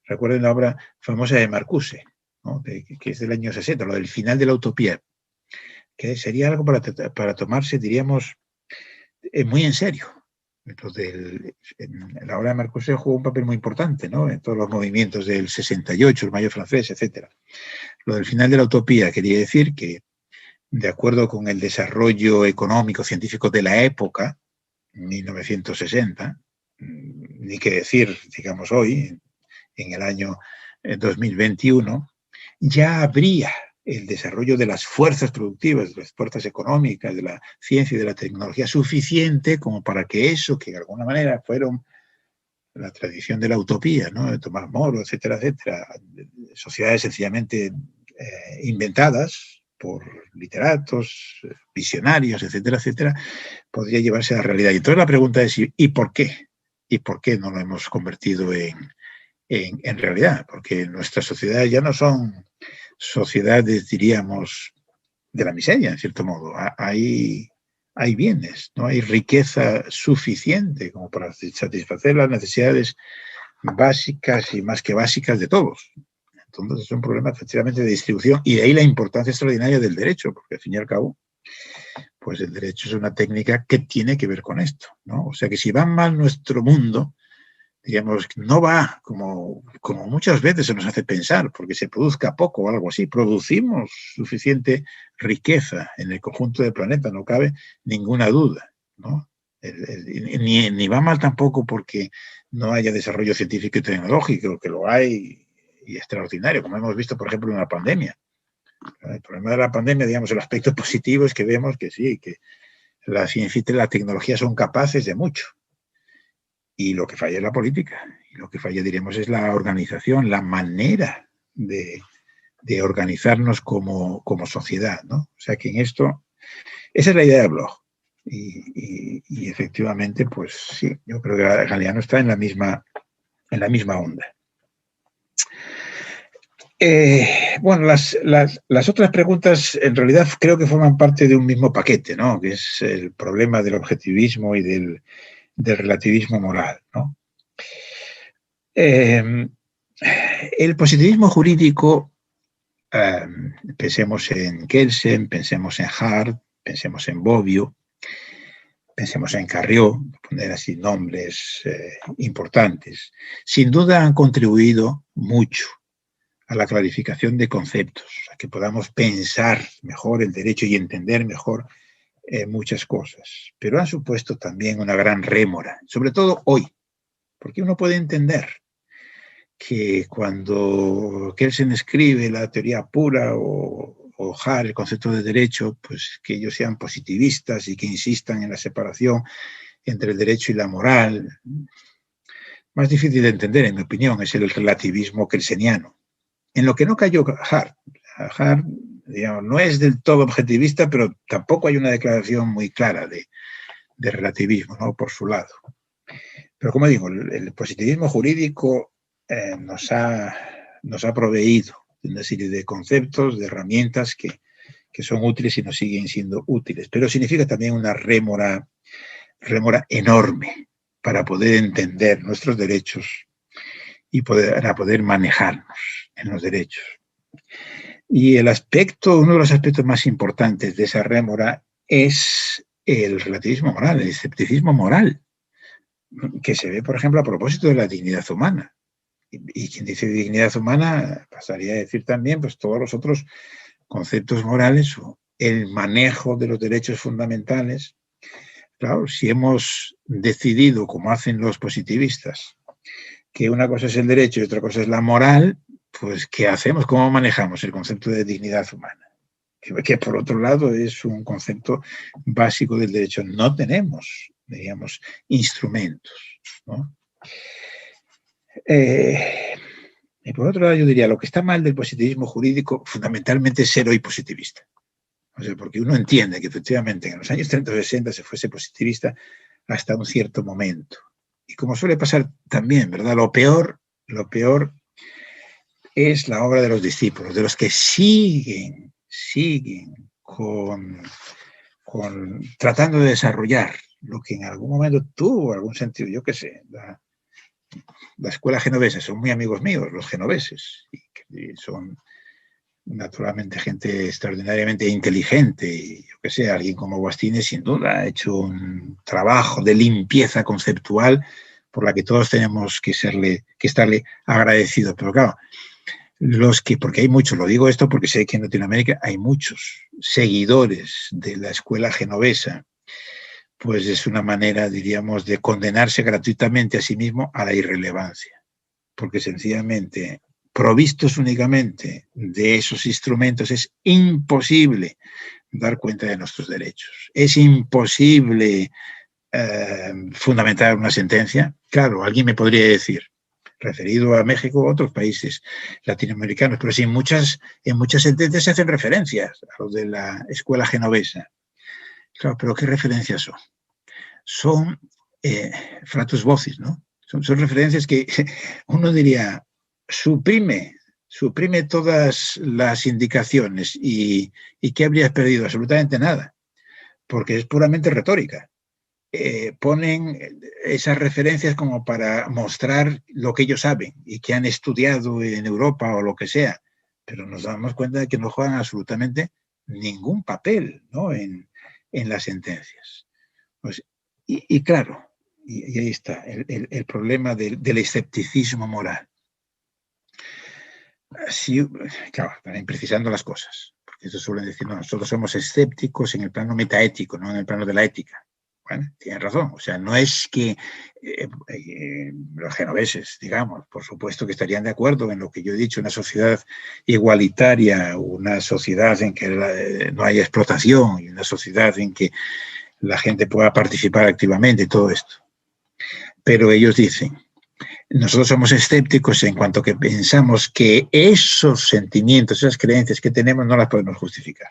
[SPEAKER 2] Recuerden la obra famosa de Marcuse, ¿no? que es del año 60, lo del final de la utopía, que sería algo para tomarse, diríamos, muy en serio. En la obra de Marcuse jugó un papel muy importante, ¿no? En todos los movimientos del 68, el Mayo francés, etc. Lo del final de la utopía quería decir que, de acuerdo con el desarrollo económico científico de la época, 1960, ni qué decir, digamos, hoy, en el año 2021, ya habría el desarrollo de las fuerzas productivas, de las fuerzas económicas, de la ciencia y de la tecnología suficiente como para que eso, que de alguna manera fueron la tradición de la utopía, ¿no? De Tomás Moro, etcétera, etcétera, sociedades sencillamente inventadas por literatos, visionarios, etcétera, etcétera, podría llevarse a la realidad. Y entonces la pregunta es, ¿y por qué? ¿Y por qué no lo hemos convertido en realidad? Porque nuestras sociedades ya no son sociedades, diríamos, de la miseria, en cierto modo. Hay bienes, ¿no? Hay riqueza suficiente como para satisfacer las necesidades básicas y más que básicas de todos. Entonces es un problema efectivamente de distribución y de ahí la importancia extraordinaria del derecho, porque al fin y al cabo, pues el derecho es una técnica que tiene que ver con esto, ¿no? O sea que si va mal nuestro mundo, digamos, no va como muchas veces se nos hace pensar, porque se produzca poco o algo así. Producimos suficiente riqueza en el conjunto del planeta, no cabe ninguna duda, ¿no? Ni va mal tampoco porque no haya desarrollo científico y tecnológico, que lo hay y extraordinario, como hemos visto, por ejemplo, en la pandemia. El problema de la pandemia, digamos, el aspecto positivo es que vemos que sí, que la ciencia y la tecnología son capaces de mucho. Y lo que falla es la política. Y lo que falla, diremos, es la organización, la manera de organizarnos como sociedad, ¿no? O sea que en esto, esa es la idea del blog. Y efectivamente, pues sí, yo creo que Galeano está en la misma onda. Bueno, las otras preguntas en realidad creo que forman parte de un mismo paquete, ¿no? Que es el problema del objetivismo y del relativismo moral, ¿no? El positivismo jurídico, pensemos en Kelsen, pensemos en Hart, pensemos en Bobbio, pensemos en Carrió, poner así nombres importantes, sin duda han contribuido mucho a la clarificación de conceptos, a que podamos pensar mejor el derecho y entender mejor muchas cosas. Pero han supuesto también una gran rémora, sobre todo hoy, porque uno puede entender que cuando Kelsen escribe la teoría pura o Hart el concepto de derecho, pues que ellos sean positivistas y que insistan en la separación entre el derecho y la moral. Más difícil de entender, en mi opinión, es el relativismo kelseniano. En lo que no cayó Hart. Hart, digamos, no es del todo objetivista, pero tampoco hay una declaración muy clara de relativismo, ¿no? Por su lado. Pero como digo, el positivismo jurídico nos ha proveído de una serie de conceptos, de herramientas que son útiles y nos siguen siendo útiles. Pero significa también una rémora enorme para poder entender nuestros derechos y para poder manejarnos en los derechos. Y uno de los aspectos más importantes de esa rémora es el relativismo moral, el escepticismo moral, que se ve, por ejemplo, a propósito de la dignidad humana. Y quien dice dignidad humana pasaría a decir también pues, todos los otros conceptos morales o el manejo de los derechos fundamentales. Claro, si hemos decidido, como hacen los positivistas, que una cosa es el derecho y otra cosa es la moral, pues ¿qué hacemos? ¿Cómo manejamos el concepto de dignidad humana? Que por otro lado es un concepto básico del derecho. No tenemos, digamos, instrumentos, ¿no? Y por otro lado yo diría, lo que está mal del positivismo jurídico fundamentalmente es ser hoy positivista. O sea, porque uno entiende que efectivamente en los años 30 o 60 se fuese positivista hasta un cierto momento. Y como suele pasar también, ¿verdad? Lo peor es la obra de los discípulos, de los que siguen tratando de desarrollar lo que en algún momento tuvo algún sentido. Yo qué sé, la escuela genovesa, son muy amigos míos los genoveses, y son naturalmente gente extraordinariamente inteligente, y yo qué sé, alguien como Guastini sin duda ha hecho un trabajo de limpieza conceptual por la que todos tenemos que estarle agradecidos. Pero claro, porque hay muchos, lo digo esto porque sé que en Latinoamérica hay muchos seguidores de la escuela genovesa, pues es una manera, diríamos, de condenarse gratuitamente a sí mismo a la irrelevancia, porque sencillamente, provistos únicamente de esos instrumentos, es imposible dar cuenta de nuestros derechos. Es imposible fundamentar una sentencia. Claro, alguien me podría decir, referido a México u otros países latinoamericanos, pero sí en muchas sentencias se hacen referencias a los de la escuela genovesa. Claro, pero ¿qué referencias son? Son flatus vocis, ¿no? Son referencias que uno diría, suprime todas las indicaciones y ¿qué habrías perdido? Absolutamente nada, porque es puramente retórica. Ponen esas referencias como para mostrar lo que ellos saben y que han estudiado en Europa o lo que sea, pero nos damos cuenta de que no juegan absolutamente ningún papel, ¿no? en las sentencias. Pues, y claro, y ahí está el problema del escepticismo moral. Así, claro, también precisando las cosas, porque eso suelen decir, no, nosotros somos escépticos en el plano metaético, no en el plano de la ética. Bueno, tienen razón, o sea, no es que los genoveses, digamos, por supuesto que estarían de acuerdo en lo que yo he dicho, una sociedad igualitaria, una sociedad en que no haya explotación y una sociedad en que la gente pueda participar activamente y todo esto. Pero ellos dicen, nosotros somos escépticos en cuanto que pensamos que esos sentimientos, esas creencias que tenemos no las podemos justificar.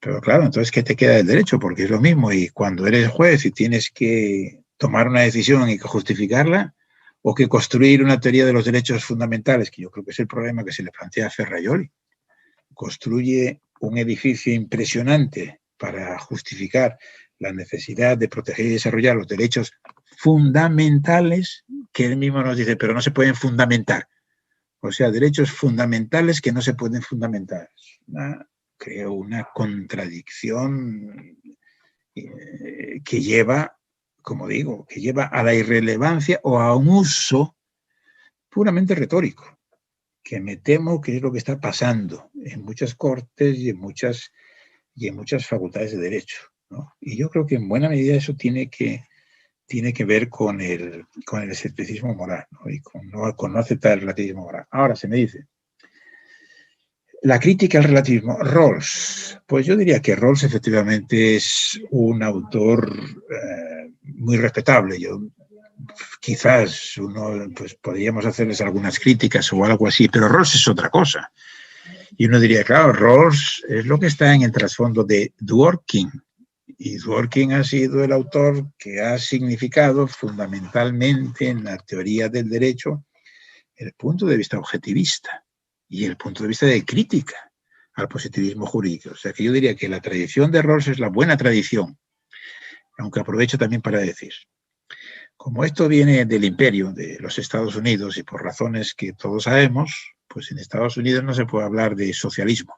[SPEAKER 2] Pero claro, entonces, ¿qué te queda del derecho? Porque es lo mismo, y cuando eres juez y tienes que tomar una decisión y que justificarla, o que construir una teoría de los derechos fundamentales, que yo creo que es el problema que se le plantea a Ferrajoli. Construye un edificio impresionante para justificar la necesidad de proteger y desarrollar los derechos fundamentales, que él mismo nos dice, pero no se pueden fundamentar. O sea, derechos fundamentales que no se pueden fundamentar. Creo una contradicción que lleva, como digo, que lleva a la irrelevancia o a un uso puramente retórico, que me temo que es lo que está pasando en muchas cortes y en muchas facultades de derecho, ¿no? Y yo creo que en buena medida eso tiene que ver con el escepticismo moral, ¿no? Y con no aceptar el relativismo moral. Ahora se me dice, la crítica al relativismo, Rawls. Pues yo diría que Rawls efectivamente es un autor muy respetable. Quizás pues podríamos hacerles algunas críticas o algo así, pero Rawls es otra cosa. Y uno diría, claro, Rawls es lo que está en el trasfondo de Dworkin. Y Dworkin ha sido el autor que ha significado fundamentalmente en la teoría del derecho el punto de vista objetivista y el punto de vista de crítica al positivismo jurídico. O sea que yo diría que la tradición de Rawls es la buena tradición, aunque aprovecho también para decir, como esto viene del imperio de los Estados Unidos y por razones que todos sabemos, pues en Estados Unidos no se puede hablar de socialismo.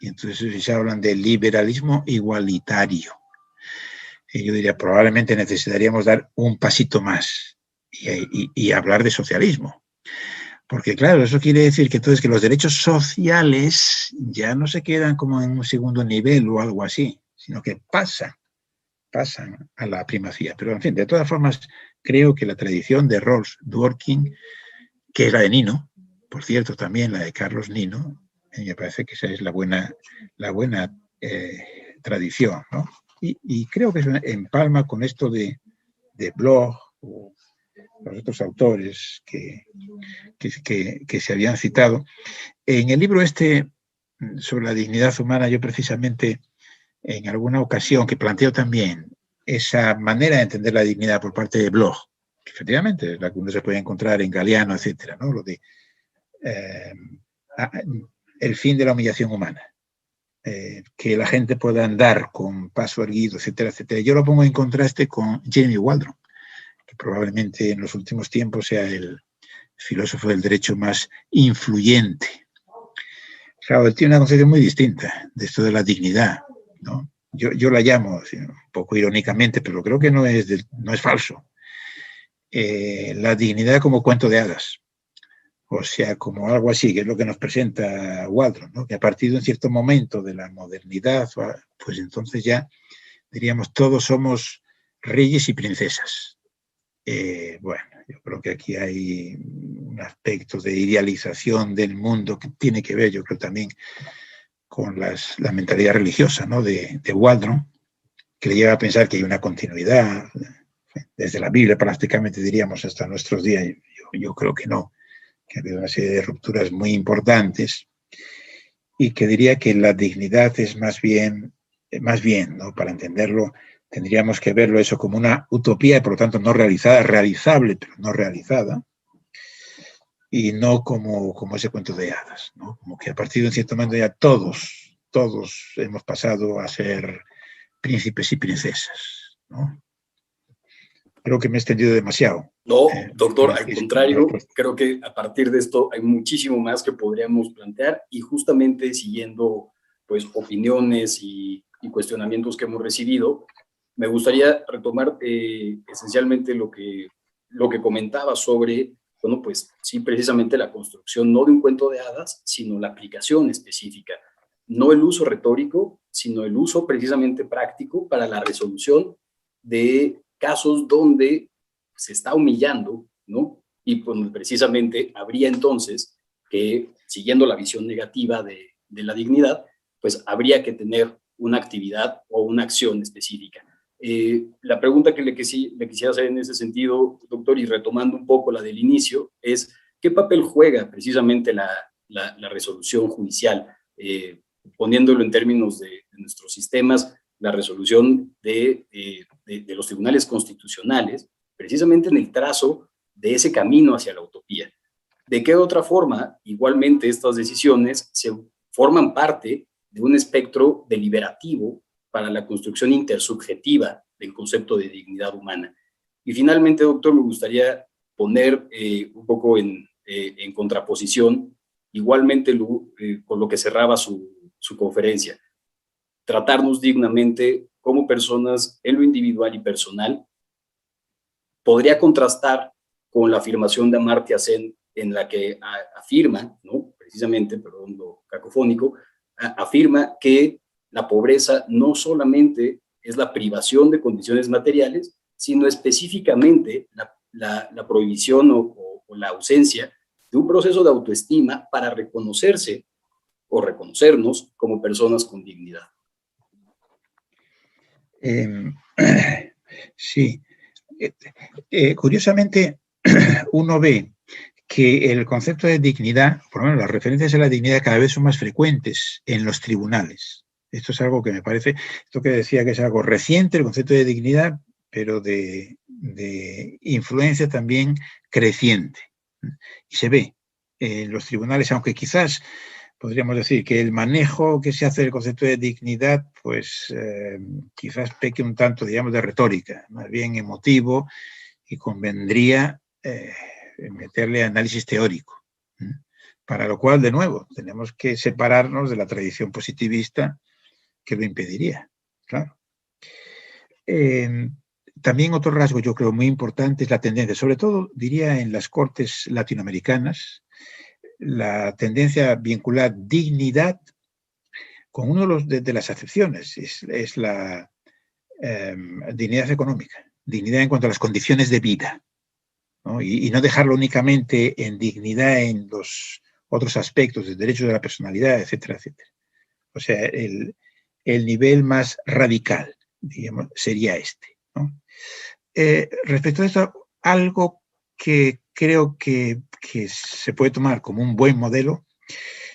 [SPEAKER 2] Y entonces se hablan de liberalismo igualitario. Y yo diría, probablemente necesitaríamos dar un pasito más y hablar de socialismo. Porque claro, eso quiere decir que entonces que los derechos sociales ya no se quedan como en un segundo nivel o algo así, sino que pasan a la primacía. Pero en fin, de todas formas, creo que la tradición de Rawls, Dworkin, que es la de Nino, por cierto, también la de Carlos Nino, me parece que esa es la buena tradición, ¿no? Y creo que es empalma con esto de Bloch o los otros autores que se habían citado. En el libro sobre la dignidad humana, yo precisamente en alguna ocasión que planteo también esa manera de entender la dignidad por parte de Bloch, que efectivamente es la que uno se puede encontrar en Galeano, etcétera, ¿no? Lo de el fin de la humillación humana. Que la gente pueda andar con paso erguido, etcétera, etcétera. Yo lo pongo en contraste con Jeremy Waldron, que probablemente en los últimos tiempos sea el filósofo del derecho más influyente. Claro, él tiene una concepción muy distinta de esto de la dignidad, ¿no? Yo la llamo, un poco irónicamente, pero creo que no es falso, la dignidad como cuento de hadas. O sea, como algo así, que es lo que nos presenta Waldron, ¿no? Que a partir de un cierto momento de la modernidad, pues entonces ya, diríamos, todos somos reyes y princesas. Bueno, yo creo que aquí hay un aspecto de idealización del mundo que tiene que ver, yo creo, también con la mentalidad religiosa, ¿no? de Waldron, que le lleva a pensar que hay una continuidad, desde la Biblia prácticamente, diríamos, hasta nuestros días. Yo yo creo que no, que ha habido una serie de rupturas muy importantes y que diría que la dignidad es más bien, ¿no? Para entenderlo, tendríamos que verlo eso como una utopía y por lo tanto no realizada, realizable, pero no realizada, y no como ese cuento de hadas, ¿no? Como que a partir de un cierto momento ya todos hemos pasado a ser príncipes y princesas, ¿no? Creo que me he extendido demasiado.
[SPEAKER 1] No, doctor, al
[SPEAKER 2] Como
[SPEAKER 1] contrario,
[SPEAKER 2] respuesta.
[SPEAKER 1] creo que a partir de esto hay muchísimo más que podríamos plantear y justamente siguiendo pues opiniones y cuestionamientos que hemos recibido, me gustaría retomar esencialmente lo que comentaba sobre, bueno, pues sí, precisamente la construcción no de un cuento de hadas, sino la aplicación específica, no el uso retórico, sino el uso precisamente práctico para la resolución de casos donde se está humillando, ¿no? Y pues precisamente habría entonces que, siguiendo la visión negativa de la dignidad, pues habría que tener una actividad o una acción específica. La pregunta que le quisiera hacer en ese sentido, doctor, y retomando un poco la del inicio, es ¿qué papel juega precisamente la resolución judicial? Poniéndolo en términos de nuestros sistemas, la resolución de los tribunales constitucionales, precisamente en el trazo de ese camino hacia la utopía. ¿De qué otra forma, igualmente, estas decisiones se forman parte de un espectro deliberativo para la construcción intersubjetiva del concepto de dignidad humana? Y finalmente, doctor, me gustaría poner un poco en contraposición, igualmente con lo que cerraba su conferencia, tratarnos dignamente como personas en lo individual y personal, podría contrastar con la afirmación de Amartya Sen en la que afirma, ¿no? Precisamente, perdón, lo cacofónico, afirma que la pobreza no solamente es la privación de condiciones materiales, sino específicamente la prohibición o la ausencia de un proceso de autoestima para reconocerse o reconocernos como personas con dignidad.
[SPEAKER 2] Sí. Curiosamente, uno ve que el concepto de dignidad, por lo menos las referencias a la dignidad cada vez son más frecuentes en los tribunales. Esto es algo que me parece, esto que decía que es algo reciente, el concepto de dignidad, pero de influencia también creciente. Y se ve en los tribunales, aunque quizás podríamos decir que el manejo que se hace del concepto de dignidad, pues quizás peque un tanto, digamos, de retórica, más bien emotivo, y convendría meterle análisis teórico. Para lo cual, de nuevo, tenemos que separarnos de la tradición positivista que lo impediría, claro. También otro rasgo, yo creo, muy importante es la tendencia, sobre todo, diría, en las cortes latinoamericanas, la tendencia a vincular dignidad con uno de las acepciones, es la dignidad económica, dignidad en cuanto a las condiciones de vida, ¿no? Y no dejarlo únicamente en dignidad en los otros aspectos del derecho de la personalidad, etcétera, etcétera. O sea, el nivel más radical, digamos, sería este, ¿no? Respecto a esto, algo que creo que se puede tomar como un buen modelo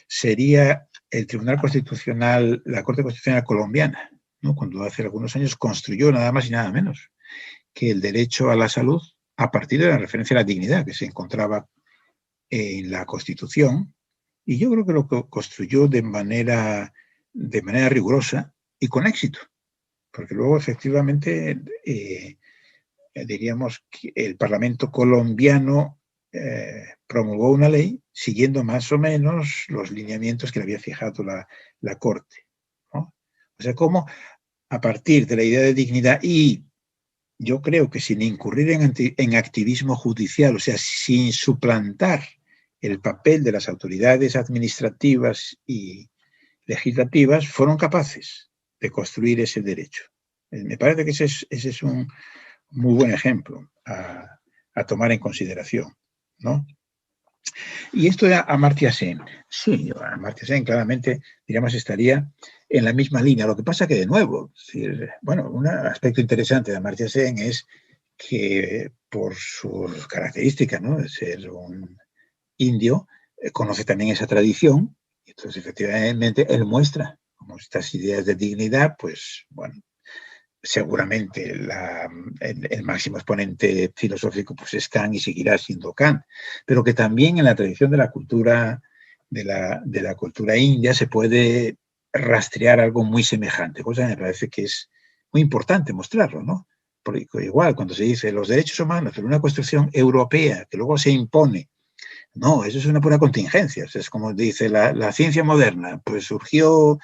[SPEAKER 2] sería el Tribunal Constitucional, la Corte Constitucional colombiana, ¿no? Cuando hace algunos años construyó nada más y nada menos que el derecho a la salud a partir de la referencia a la dignidad que se encontraba en la Constitución, y yo creo que lo construyó de manera rigurosa y con éxito, porque luego efectivamente diríamos que el Parlamento colombiano promulgó una ley siguiendo más o menos los lineamientos que le había fijado la Corte, ¿no? O sea, cómo a partir de la idea de dignidad y yo creo que sin incurrir en activismo judicial, o sea, sin suplantar el papel de las autoridades administrativas y legislativas, fueron capaces de construir ese derecho. Me parece que ese es un muy buen ejemplo a tomar en consideración, ¿no? Y esto de Amartya Sen, sí, Amartya Sen claramente, digamos, estaría en la misma línea. Lo que pasa que, de nuevo, bueno, un aspecto interesante de Amartya Sen es que por sus características, ¿no?, de ser un indio, conoce también esa tradición. Entonces, efectivamente, él muestra como estas ideas de dignidad, pues, bueno, seguramente el máximo exponente filosófico pues es Kant y seguirá siendo Kant, pero que también en la tradición de la cultura, de la cultura india se puede rastrear algo muy semejante, cosa que me parece que es muy importante mostrarlo, ¿no? Porque igual cuando se dice los derechos humanos, pero una construcción europea que luego se impone, no, eso es una pura contingencia. O sea, es como dice la ciencia moderna, pues surgió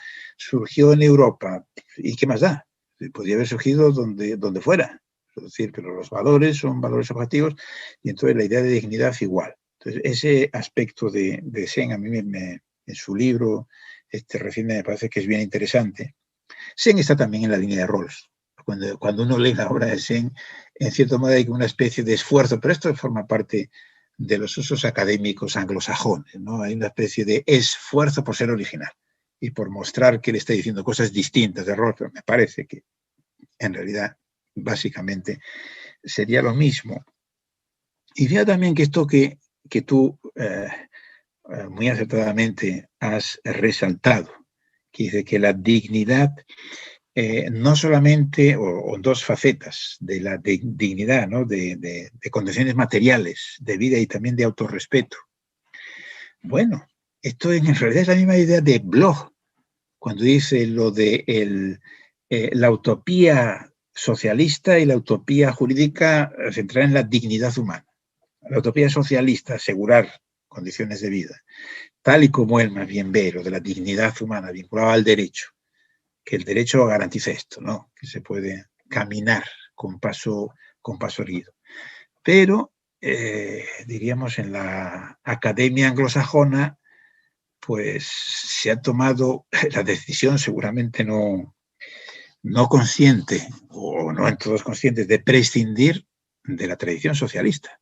[SPEAKER 2] en Europa. ¿Y qué más da? Podría haber surgido donde fuera. Es decir, pero los valores son valores objetivos y entonces la idea de dignidad es igual. Entonces, ese aspecto de Sen a mí en su libro reciente me parece que es bien interesante. Sen está también en la línea de Rawls. Cuando uno lee la obra de Sen, en cierto modo hay una especie de esfuerzo, pero esto forma parte de los usos académicos anglosajones, ¿no? Hay una especie de esfuerzo por ser original y por mostrar que él está diciendo cosas distintas de Rawls, pero me parece que en realidad básicamente sería lo mismo. Y fíjate también que esto que tú muy acertadamente has resaltado, que dice que la dignidad no solamente, o dos facetas de la dignidad, ¿no?, de condiciones materiales, de vida y también de autorrespeto. Bueno, esto en realidad es la misma idea de Bloch, cuando dice lo de la utopía socialista y la utopía jurídica centrada en la dignidad humana. La utopía socialista, asegurar condiciones de vida, tal y como él más bien ve lo de la dignidad humana vinculado al derecho, que el derecho garantiza esto, ¿no?, que se puede caminar con paso erguido. Pero, diríamos, en la academia anglosajona, pues se ha tomado la decisión, seguramente no consciente, o no en todos conscientes, de prescindir de la tradición socialista,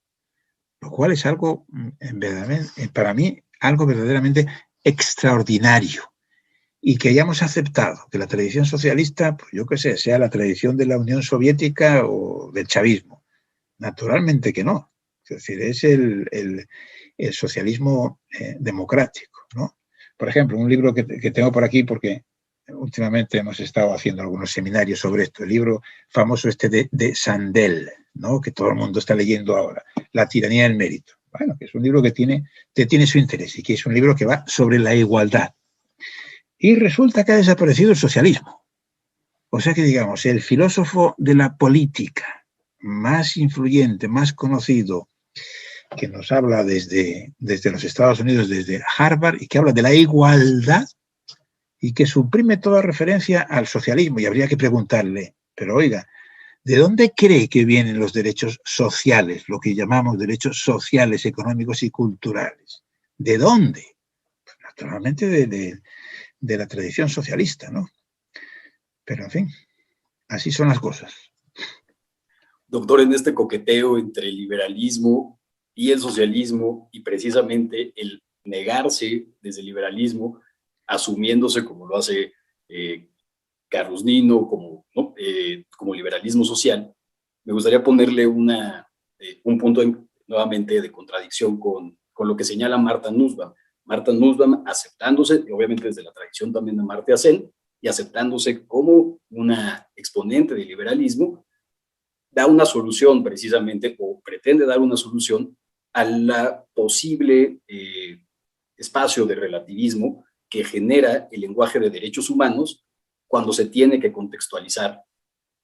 [SPEAKER 2] lo cual es algo, para mí, algo verdaderamente extraordinario. Y que hayamos aceptado que la tradición socialista, pues yo qué sé, sea la tradición de la Unión Soviética o del chavismo. Naturalmente que no. Es decir, es el socialismo democrático, ¿no? Por ejemplo, un libro que tengo por aquí, porque últimamente hemos estado haciendo algunos seminarios sobre esto, el libro famoso de Sandel, ¿no?, que todo el mundo está leyendo ahora, La tiranía del mérito. Bueno, que es un libro que tiene su interés y que es un libro que va sobre la igualdad. Y resulta que ha desaparecido el socialismo. O sea que, digamos, el filósofo de la política más influyente, más conocido, que nos habla desde los Estados Unidos, desde Harvard, y que habla de la igualdad y que suprime toda referencia al socialismo. Y habría que preguntarle, pero oiga, ¿de dónde cree que vienen los derechos sociales, lo que llamamos derechos sociales, económicos y culturales? ¿De dónde? Pues, naturalmente de la tradición socialista, ¿no? Pero, en fin, así son las cosas.
[SPEAKER 1] Doctor, en este coqueteo entre el liberalismo y el socialismo, y precisamente el negarse desde el liberalismo, asumiéndose como lo hace Carlos Nino, como liberalismo social, me gustaría ponerle un punto nuevamente de contradicción con lo que señala Martha Nussbaum. Martha Nussbaum aceptándose, y obviamente desde la tradición también de Amartya Sen, y aceptándose como una exponente del liberalismo, da una solución precisamente, o pretende dar una solución a la posible espacio de relativismo que genera el lenguaje de derechos humanos cuando se tiene que contextualizar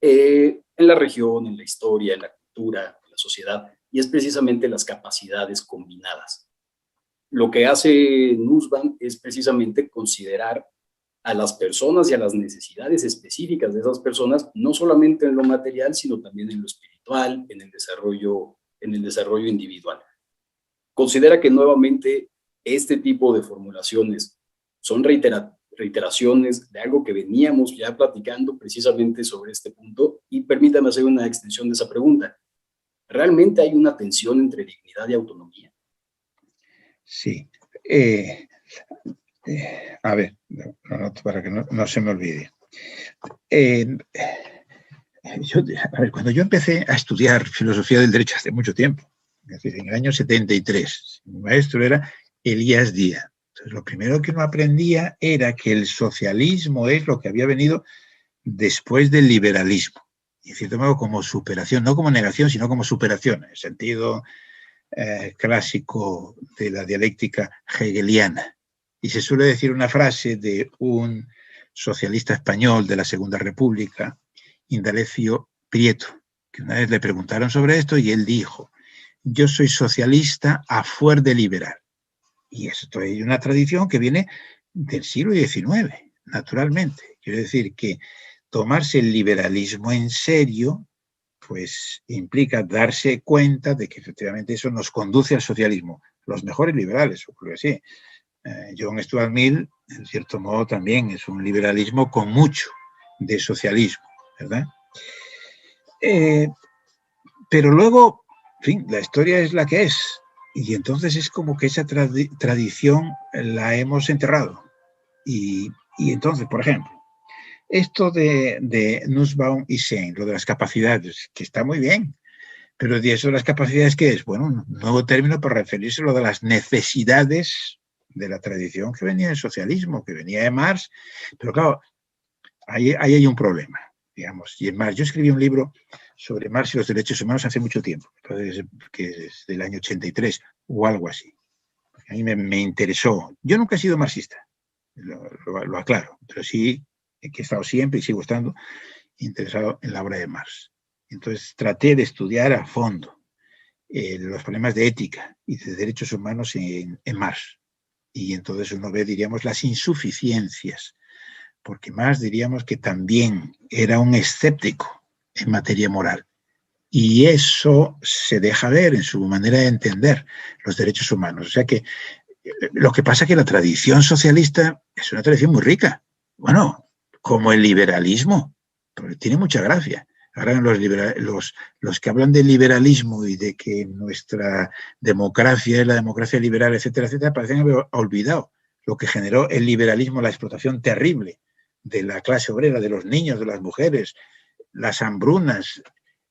[SPEAKER 1] en la región, en la historia, en la cultura, en la sociedad, y es precisamente las capacidades combinadas. Lo que hace Nussbaum es precisamente considerar a las personas y a las necesidades específicas de esas personas, no solamente en lo material, sino también en lo espiritual, en el desarrollo individual. Considera que nuevamente este tipo de formulaciones son reiteraciones de algo que veníamos ya platicando precisamente sobre este punto, y permítame hacer una extensión de esa pregunta. ¿Realmente hay una tensión entre dignidad y autonomía?
[SPEAKER 2] Sí. A ver, para que no se me olvide. Cuando yo empecé a estudiar filosofía del derecho hace mucho tiempo, es decir, en el año 73, mi maestro era Elías Díaz. Entonces, lo primero que uno aprendía era que el socialismo es lo que había venido después del liberalismo. Y en cierto modo como superación, no como negación, sino como superación, en el sentido clásico de la dialéctica hegeliana. Y se suele decir una frase de un socialista español de la Segunda República, Indalecio Prieto, que una vez le preguntaron sobre esto y él dijo: yo soy socialista a fuer de liberal. Y esto es una tradición que viene del siglo XIX, naturalmente. Quiero decir que tomarse el liberalismo en serio, pues implica darse cuenta de que efectivamente eso nos conduce al socialismo. Los mejores liberales, ocurre así. John Stuart Mill, en cierto modo, también es un liberalismo con mucho de socialismo, ¿verdad? Pero luego, en fin, la historia es la que es. Y entonces es como que esa tradición la hemos enterrado. Y entonces, por ejemplo, esto de Nussbaum y Sein, lo de las capacidades, que está muy bien, pero de eso de las capacidades, ¿qué es? Bueno, un nuevo término para referirse a lo de las necesidades de la tradición que venía del socialismo, que venía de Marx, pero claro, ahí hay un problema, digamos. Y en Marx, yo escribí un libro sobre Marx y los derechos humanos hace mucho tiempo, que es del año 83 o algo así. A mí me interesó. Yo nunca he sido marxista, lo aclaro, pero sí que he estado siempre y sigo estando interesado en la obra de Marx. Entonces traté de estudiar a fondo los problemas de ética y de derechos humanos en Marx. Y entonces uno ve, diríamos, las insuficiencias, porque Marx diríamos que también era un escéptico en materia moral. Y eso se deja ver en su manera de entender los derechos humanos. O sea que lo que pasa es que la tradición socialista es una tradición muy rica. Bueno, como el liberalismo, porque tiene mucha gracia. Ahora los que hablan de liberalismo y de que nuestra democracia es la democracia liberal, etcétera, etcétera, parecen haber olvidado lo que generó el liberalismo, la explotación terrible de la clase obrera, de los niños, de las mujeres, las hambrunas,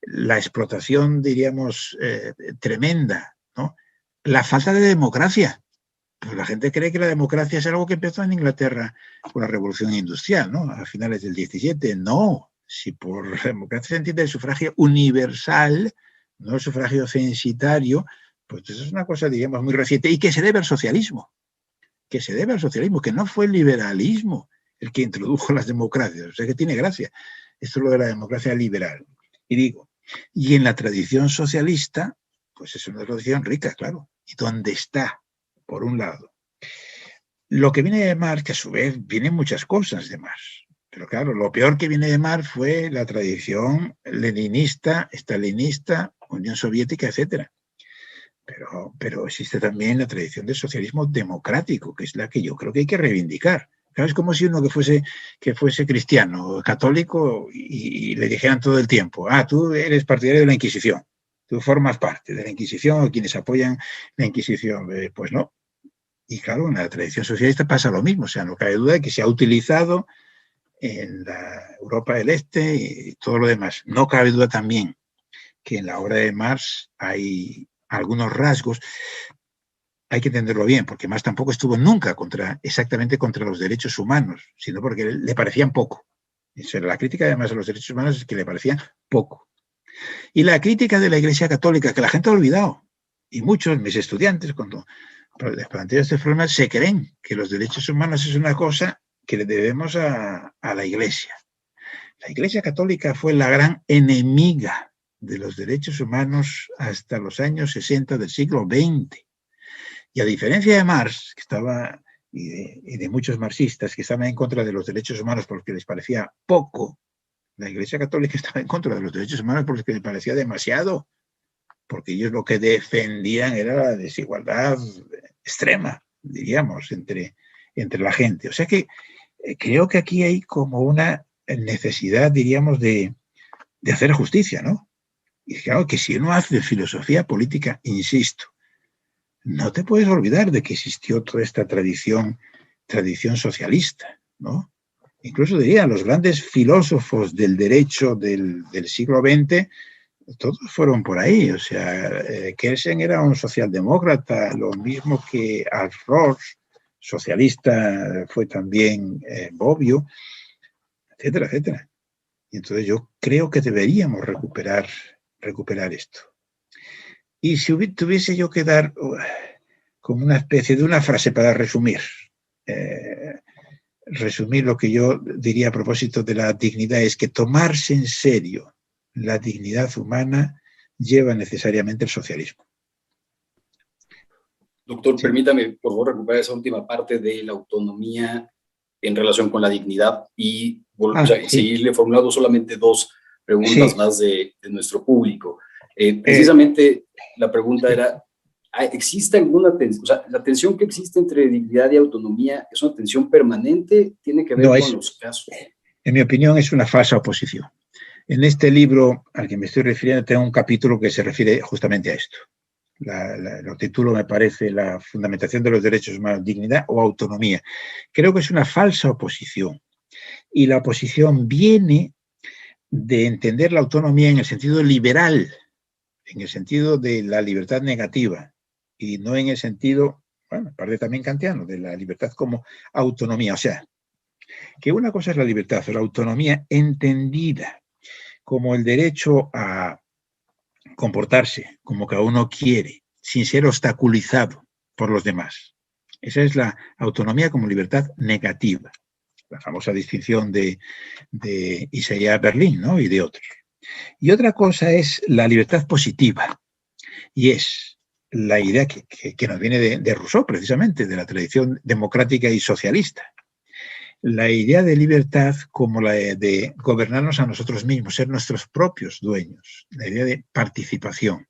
[SPEAKER 2] la explotación, diríamos, tremenda, ¿no? La falta de democracia. Pues la gente cree que la democracia es algo que empezó en Inglaterra con la Revolución Industrial, ¿no? A finales del 17. No, si por democracia se entiende el sufragio universal, no el sufragio censitario, pues eso es una cosa, diríamos, muy reciente y que se debe al socialismo, que no fue el liberalismo el que introdujo las democracias, o sea que tiene gracia. Esto es lo de la democracia liberal. Y digo, y en la tradición socialista, pues es una tradición rica, claro. ¿Y dónde está? Por un lado. Lo que viene de Marx, que a su vez vienen muchas cosas de Marx, pero claro, lo peor que viene de Marx fue la tradición leninista, stalinista, Unión Soviética, etc. Pero existe también la tradición del socialismo democrático, que es la que yo creo que hay que reivindicar. Claro, es como si uno que fuese cristiano, católico, y le dijeran todo el tiempo: tú eres partidario de la Inquisición, tú formas parte de la Inquisición o quienes apoyan la Inquisición. Pues no. Y claro, en la tradición socialista pasa lo mismo, o sea, no cabe duda de que se ha utilizado en la Europa del Este y todo lo demás. No cabe duda también que en la obra de Marx hay algunos rasgos, hay que entenderlo bien, porque Marx tampoco estuvo nunca exactamente contra los derechos humanos, sino porque le parecían poco. La crítica además a los derechos humanos es que le parecían poco. Y la crítica de la Iglesia Católica, que la gente ha olvidado, y muchos, mis estudiantes, cuando les planteo este problema, se creen que los derechos humanos es una cosa que le debemos a la Iglesia. La Iglesia Católica fue la gran enemiga de los derechos humanos hasta los años 60 del siglo XX. Y a diferencia de Marx, que estaba, y de muchos marxistas que estaban en contra de los derechos humanos porque les parecía poco, la Iglesia Católica estaba en contra de los derechos humanos porque les parecía demasiado, porque ellos lo que defendían era la desigualdad extrema, diríamos, entre la gente. O sea que creo que aquí hay como una necesidad, diríamos, de hacer justicia, ¿no? Y claro que si uno hace filosofía política, insisto, no te puedes olvidar de que existió toda esta tradición socialista, ¿no? incluso diría, los grandes filósofos del derecho del siglo XX, todos fueron por ahí. O sea, Kelsen era un socialdemócrata, lo mismo que Alf Ross, socialista, fue también Bobbio, etcétera, etcétera. Y entonces yo creo que deberíamos recuperar esto. Y si tuviese yo que dar como una especie de una frase para resumir lo que yo diría a propósito de la dignidad, es que tomarse en serio la dignidad humana lleva necesariamente el socialismo.
[SPEAKER 1] Doctor, sí. Permítame, por favor, recuperar esa última parte de la autonomía en relación con la dignidad y seguirle formulando solamente dos preguntas más de nuestro público. Precisamente la pregunta era, ¿existe alguna tensión? O sea, la tensión que existe entre dignidad y autonomía es una tensión permanente, tiene que ver con los casos.
[SPEAKER 2] En mi opinión, es una falsa oposición. En este libro al que me estoy refiriendo tengo un capítulo que se refiere justamente a esto. Lo titulo, me parece, la fundamentación de los derechos humanos, dignidad o autonomía. Creo que es una falsa oposición. Y la oposición viene de entender la autonomía en el sentido liberal, en el sentido de la libertad negativa, y no en el sentido, bueno, parte también kantiano, de la libertad como autonomía. O sea, que una cosa es la libertad o la autonomía entendida como el derecho a comportarse como cada uno quiere, sin ser obstaculizado por los demás. Esa es la autonomía como libertad negativa, la famosa distinción de Isaiah Berlin, ¿no? Y de otros. Y otra cosa es la libertad positiva, y es la idea que nos viene de Rousseau, precisamente, de la tradición democrática y socialista. La idea de libertad como la de gobernarnos a nosotros mismos, ser nuestros propios dueños, la idea de participación.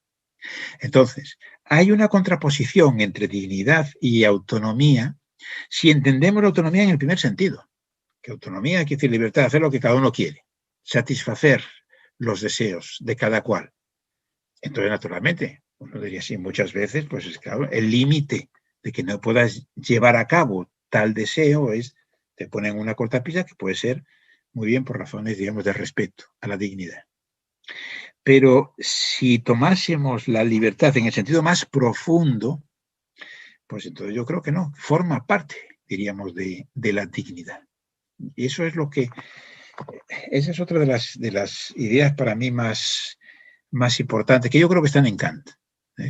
[SPEAKER 2] Entonces, hay una contraposición entre dignidad y autonomía si entendemos la autonomía en el primer sentido, que autonomía quiere decir libertad, hacer lo que cada uno quiere, satisfacer los deseos de cada cual. Entonces, naturalmente, uno diría así muchas veces, pues es claro, el límite de que no puedas llevar a cabo tal deseo es, te ponen una cortapisa que puede ser muy bien por razones, digamos, de respeto a la dignidad. Pero si tomásemos la libertad en el sentido más profundo, pues entonces yo creo que no, forma parte, diríamos, de la dignidad. Y eso es lo que, esa es otra de las ideas para mí más importantes, que yo creo que están en Kant.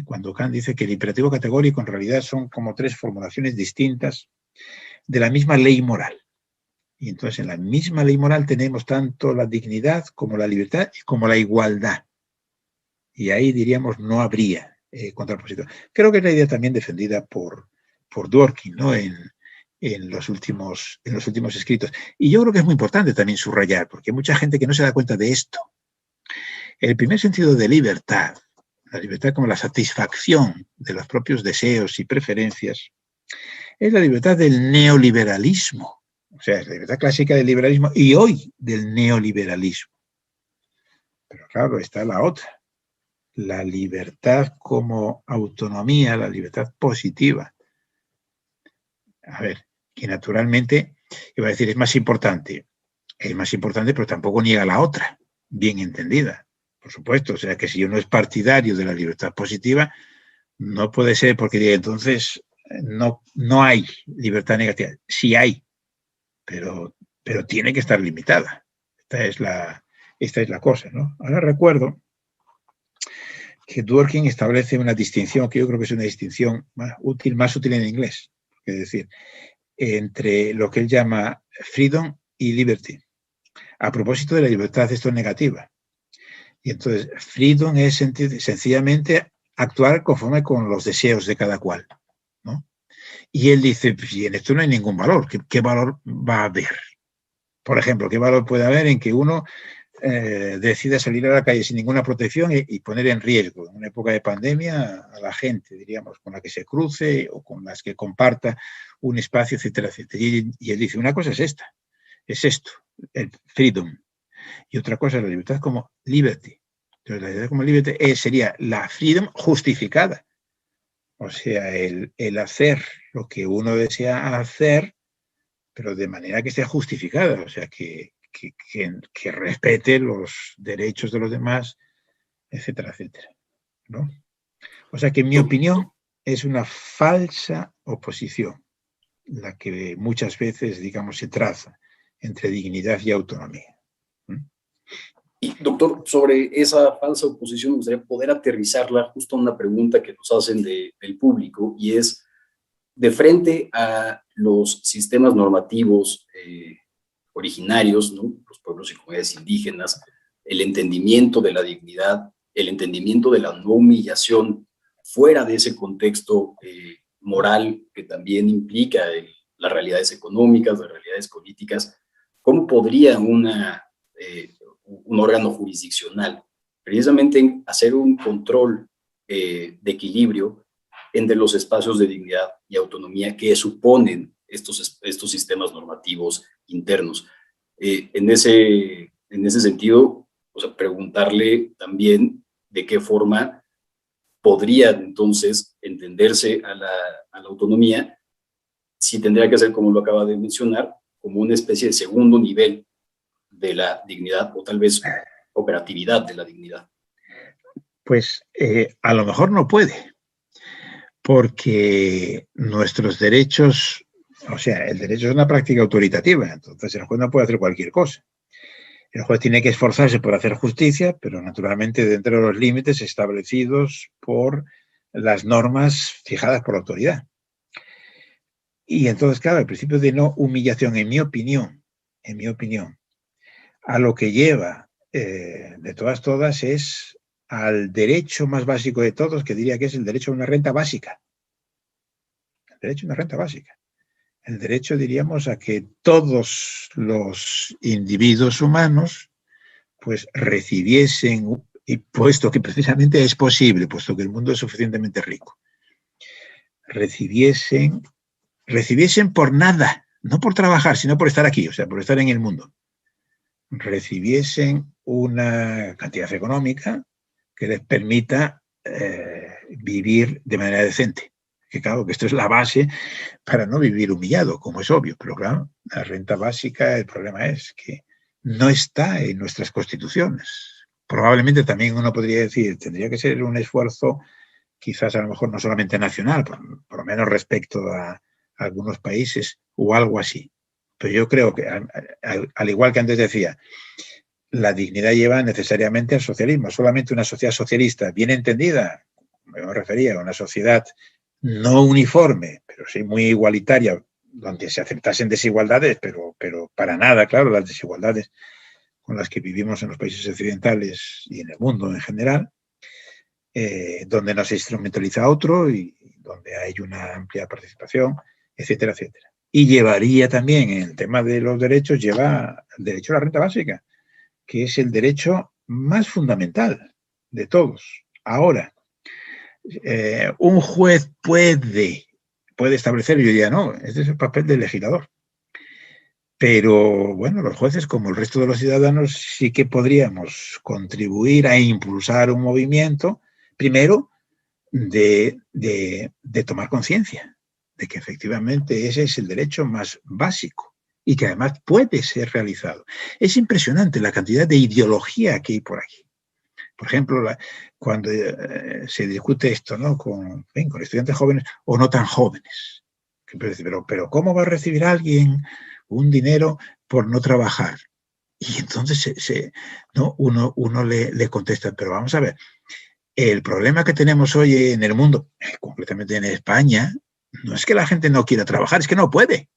[SPEAKER 2] Cuando Kant dice que el imperativo categórico en realidad son como tres formulaciones distintas de la misma ley moral. Y entonces en la misma ley moral tenemos tanto la dignidad como la libertad y como la igualdad. Y ahí diríamos no habría contraposición. Creo que es la idea también defendida por Dworkin, ¿no? en los últimos escritos. Y yo creo que es muy importante también subrayar, porque hay mucha gente que no se da cuenta de esto. El primer sentido de libertad, la libertad como la satisfacción de los propios deseos y preferencias, es la libertad del neoliberalismo. O sea, es la libertad clásica del liberalismo y hoy del neoliberalismo. Pero claro, está la otra. La libertad como autonomía, la libertad positiva. A ver, que naturalmente, iba a decir, es más importante, pero tampoco niega la otra, bien entendida, por supuesto. O sea, que si uno es partidario de la libertad positiva, no puede ser porque diga, entonces no hay libertad negativa. Sí hay, pero tiene que estar limitada. Esta es la cosa, ¿no? Ahora recuerdo que Dworkin establece una distinción que yo creo que es una distinción más útil en inglés, es decir, entre lo que él llama freedom y liberty. A propósito de la libertad, esto es negativa. Y entonces, freedom es sencillamente actuar conforme con los deseos de cada cual, ¿no? Y él dice, pues, y en esto no hay ningún valor. ¿Qué valor va a haber? Por ejemplo, ¿qué valor puede haber en que uno decida salir a la calle sin ninguna protección y poner en riesgo, en una época de pandemia, a la gente, diríamos, con la que se cruce o con las que comparta un espacio, etcétera, etcétera? Y él dice, una cosa es esto, el freedom, y otra cosa es la libertad como liberty. Entonces, la libertad como liberty sería la freedom justificada, o sea, el hacer lo que uno desea hacer pero de manera que sea justificada, o sea, que respete los derechos de los demás, etcétera, etcétera, ¿no? O sea que, en mi opinión, es una falsa oposición la que muchas veces, digamos, se traza entre dignidad y autonomía.
[SPEAKER 1] Y, doctor, sobre esa falsa oposición, me gustaría poder aterrizarla justo a una pregunta que nos hacen del público, y es, de frente a los sistemas normativos originarios, ¿no? Los pueblos y comunidades indígenas, el entendimiento de la dignidad, el entendimiento de la no humillación fuera de ese contexto moral que también implica las realidades económicas, las realidades políticas, ¿cómo podría un órgano jurisdiccional precisamente hacer un control de equilibrio entre los espacios de dignidad y autonomía que suponen estos sistemas normativos internos? En ese sentido, o sea, preguntarle también de qué forma podría entonces entenderse a la autonomía, si tendría que ser, como lo acaba de mencionar, como una especie de segundo nivel de la dignidad, o tal vez operatividad de la dignidad.
[SPEAKER 2] Pues a lo mejor no puede, porque nuestros derechos, o sea, el derecho es una práctica autoritativa, entonces el juez no puede hacer cualquier cosa. El juez tiene que esforzarse por hacer justicia, pero naturalmente dentro de los límites establecidos por las normas fijadas por la autoridad. Y entonces, claro, el principio de no humillación, en mi opinión, a lo que lleva de todas es al derecho más básico de todos, que diría que es el derecho a una renta básica. El derecho a una renta básica. El derecho, diríamos, a que todos los individuos humanos pues recibiesen, y puesto que precisamente es posible, puesto que el mundo es suficientemente rico, recibiesen por nada, no por trabajar, sino por estar aquí, o sea, por estar en el mundo, recibiesen una cantidad económica que les permita vivir de manera decente. Que claro, que esto es la base para no vivir humillado, como es obvio, pero claro, la renta básica, el problema es que no está en nuestras constituciones. Probablemente también uno podría decir, tendría que ser un esfuerzo quizás a lo mejor no solamente nacional, por lo menos respecto a algunos países o algo así. Pero yo creo que, al igual que antes decía, la dignidad lleva necesariamente al socialismo. Solamente una sociedad socialista bien entendida, me refería a una sociedad no uniforme, pero sí muy igualitaria, donde se aceptasen desigualdades, pero para nada, claro, las desigualdades con las que vivimos en los países occidentales y en el mundo en general, donde no se instrumentaliza a otro y donde hay una amplia participación, etcétera, etcétera. Y llevaría también, en el tema de los derechos, lleva el derecho a la renta básica, que es el derecho más fundamental de todos. Ahora, un juez puede establecer, yo diría, no, este es el papel del legislador. Pero, bueno, los jueces, como el resto de los ciudadanos, sí que podríamos contribuir a impulsar un movimiento, primero, de tomar conciencia de que efectivamente ese es el derecho más básico y que además puede ser realizado. Es impresionante la cantidad de ideología que hay por aquí. Por ejemplo, cuando se discute esto, ¿no? con estudiantes jóvenes o no tan jóvenes. Pero ¿cómo va a recibir alguien un dinero por no trabajar? Y entonces ¿no? uno le contesta, pero vamos a ver, el problema que tenemos hoy en el mundo, concretamente en España, no es que la gente no quiera trabajar, es que no puede.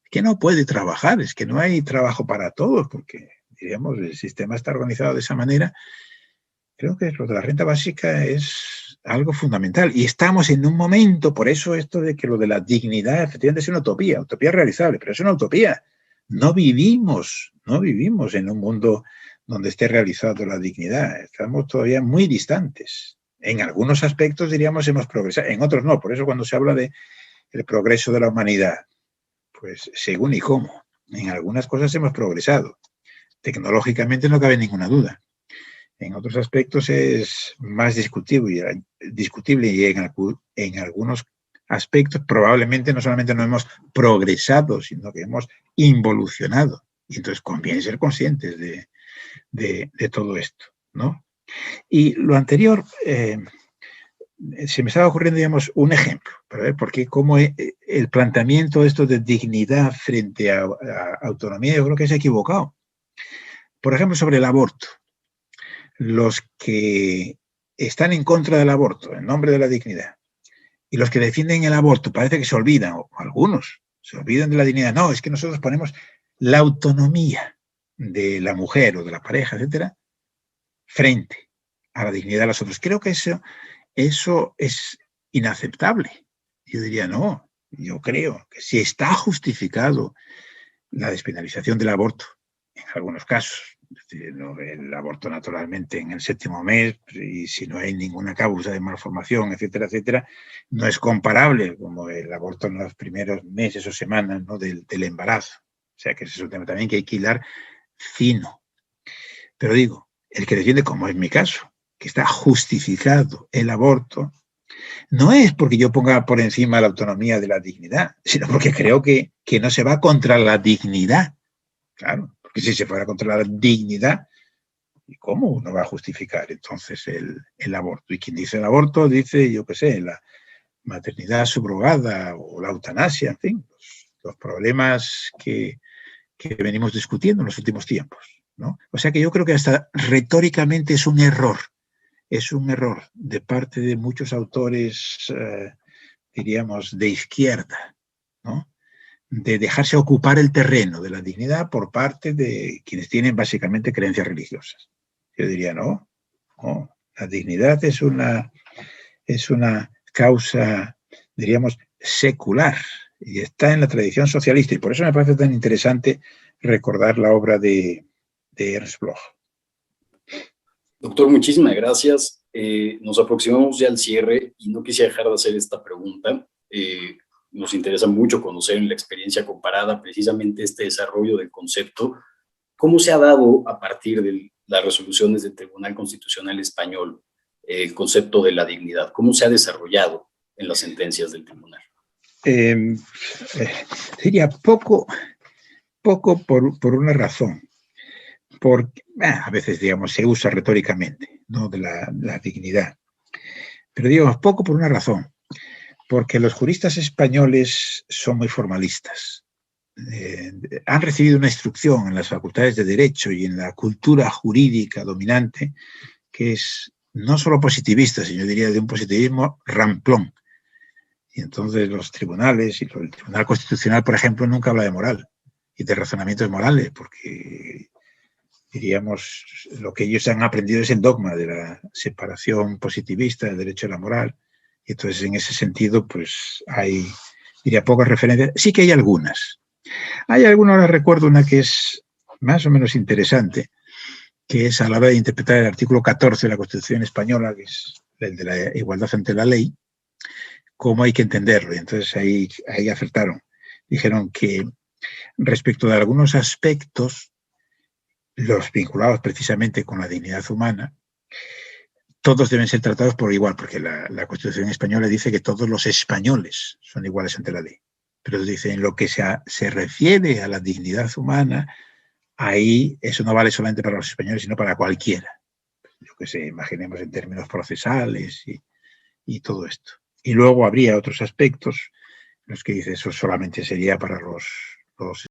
[SPEAKER 2] Es que no puede trabajar, es que no hay trabajo para todos, porque, diríamos, el sistema está organizado de esa manera. Creo que lo de la renta básica es algo fundamental. Y estamos en un momento, por eso esto de que lo de la dignidad efectivamente es una utopía realizable, pero es una utopía. No vivimos en un mundo donde esté realizado la dignidad. Estamos todavía muy distantes. En algunos aspectos, diríamos, hemos progresado, en otros no. Por eso cuando se habla del progreso de la humanidad, pues según y cómo. En algunas cosas hemos progresado. Tecnológicamente no cabe ninguna duda. En otros aspectos es más discutible y en algunos aspectos probablemente no solamente no hemos progresado, sino que hemos involucionado. Y entonces conviene ser conscientes de todo esto, ¿no? Y lo anterior, se me estaba ocurriendo, digamos, un ejemplo, para ver por qué, cómo el planteamiento esto de dignidad frente a autonomía, yo creo que es equivocado. Por ejemplo, sobre el aborto. Los que están en contra del aborto, en nombre de la dignidad, y los que defienden el aborto, parece que se olvidan, o algunos se olvidan de la dignidad. No, es que nosotros ponemos la autonomía de la mujer o de la pareja, etcétera, frente a la dignidad de los otros. Creo que eso es inaceptable. Yo diría, no, yo creo que si está justificado la despenalización del aborto, en algunos casos, el aborto naturalmente en el 7º mes, y si no hay ninguna causa de malformación, etcétera, etcétera, no es comparable como el aborto en los primeros meses o semanas, ¿no?, del embarazo. O sea que ese es un tema también que hay que hilar fino. Pero digo, el que defiende, como es mi caso, que está justificado el aborto, no es porque yo ponga por encima la autonomía de la dignidad, sino porque creo que no se va contra la dignidad. Claro, porque si se fuera contra la dignidad, ¿cómo uno va a justificar entonces el aborto? Y quien dice el aborto dice, yo qué sé, la maternidad subrogada o la eutanasia, en fin, los problemas que venimos discutiendo en los últimos tiempos, ¿no? O sea que yo creo que hasta retóricamente es un error de parte de muchos autores, diríamos, de izquierda, ¿no?, de dejarse ocupar el terreno de la dignidad por parte de quienes tienen básicamente creencias religiosas. Yo diría, no, la dignidad es una causa, diríamos, secular, y está en la tradición socialista, y por eso me parece tan interesante recordar la obra de Ernst Bloch.
[SPEAKER 1] Doctor, muchísimas gracias. Nos aproximamos ya al cierre y no quisiera dejar de hacer esta pregunta. Nos interesa mucho conocer en la experiencia comparada precisamente este desarrollo del concepto. ¿Cómo se ha dado a partir de las resoluciones del Tribunal Constitucional Español el concepto de la dignidad? ¿Cómo se ha desarrollado en las sentencias del tribunal?
[SPEAKER 2] Diría poco por una razón. Porque a veces, digamos, se usa retóricamente, ¿no?, de la dignidad. Pero digamos, poco por una razón. Porque los juristas españoles son muy formalistas. Han recibido una instrucción en las facultades de Derecho y en la cultura jurídica dominante que es no solo positivista, sino yo diría de un positivismo ramplón. Y entonces los tribunales, y el Tribunal Constitucional, por ejemplo, nunca habla de moral y de razonamientos morales, porque, diríamos, lo que ellos han aprendido es el dogma de la separación positivista del derecho a la moral. Y entonces, en ese sentido, pues hay, diría, pocas referencias. Sí que hay algunas. Ahora recuerdo una que es más o menos interesante, que es a la hora de interpretar el artículo 14 de la Constitución española, que es el de la igualdad ante la ley, cómo hay que entenderlo. Y entonces ahí acertaron. Dijeron que respecto de algunos aspectos, los vinculados precisamente con la dignidad humana, todos deben ser tratados por igual, porque la Constitución española dice que todos los españoles son iguales ante la ley. Pero dice, en lo que se refiere a la dignidad humana, ahí eso no vale solamente para los españoles, sino para cualquiera. Yo qué sé, imaginemos en términos procesales y todo esto. Y luego habría otros aspectos en los que dice, eso solamente sería para los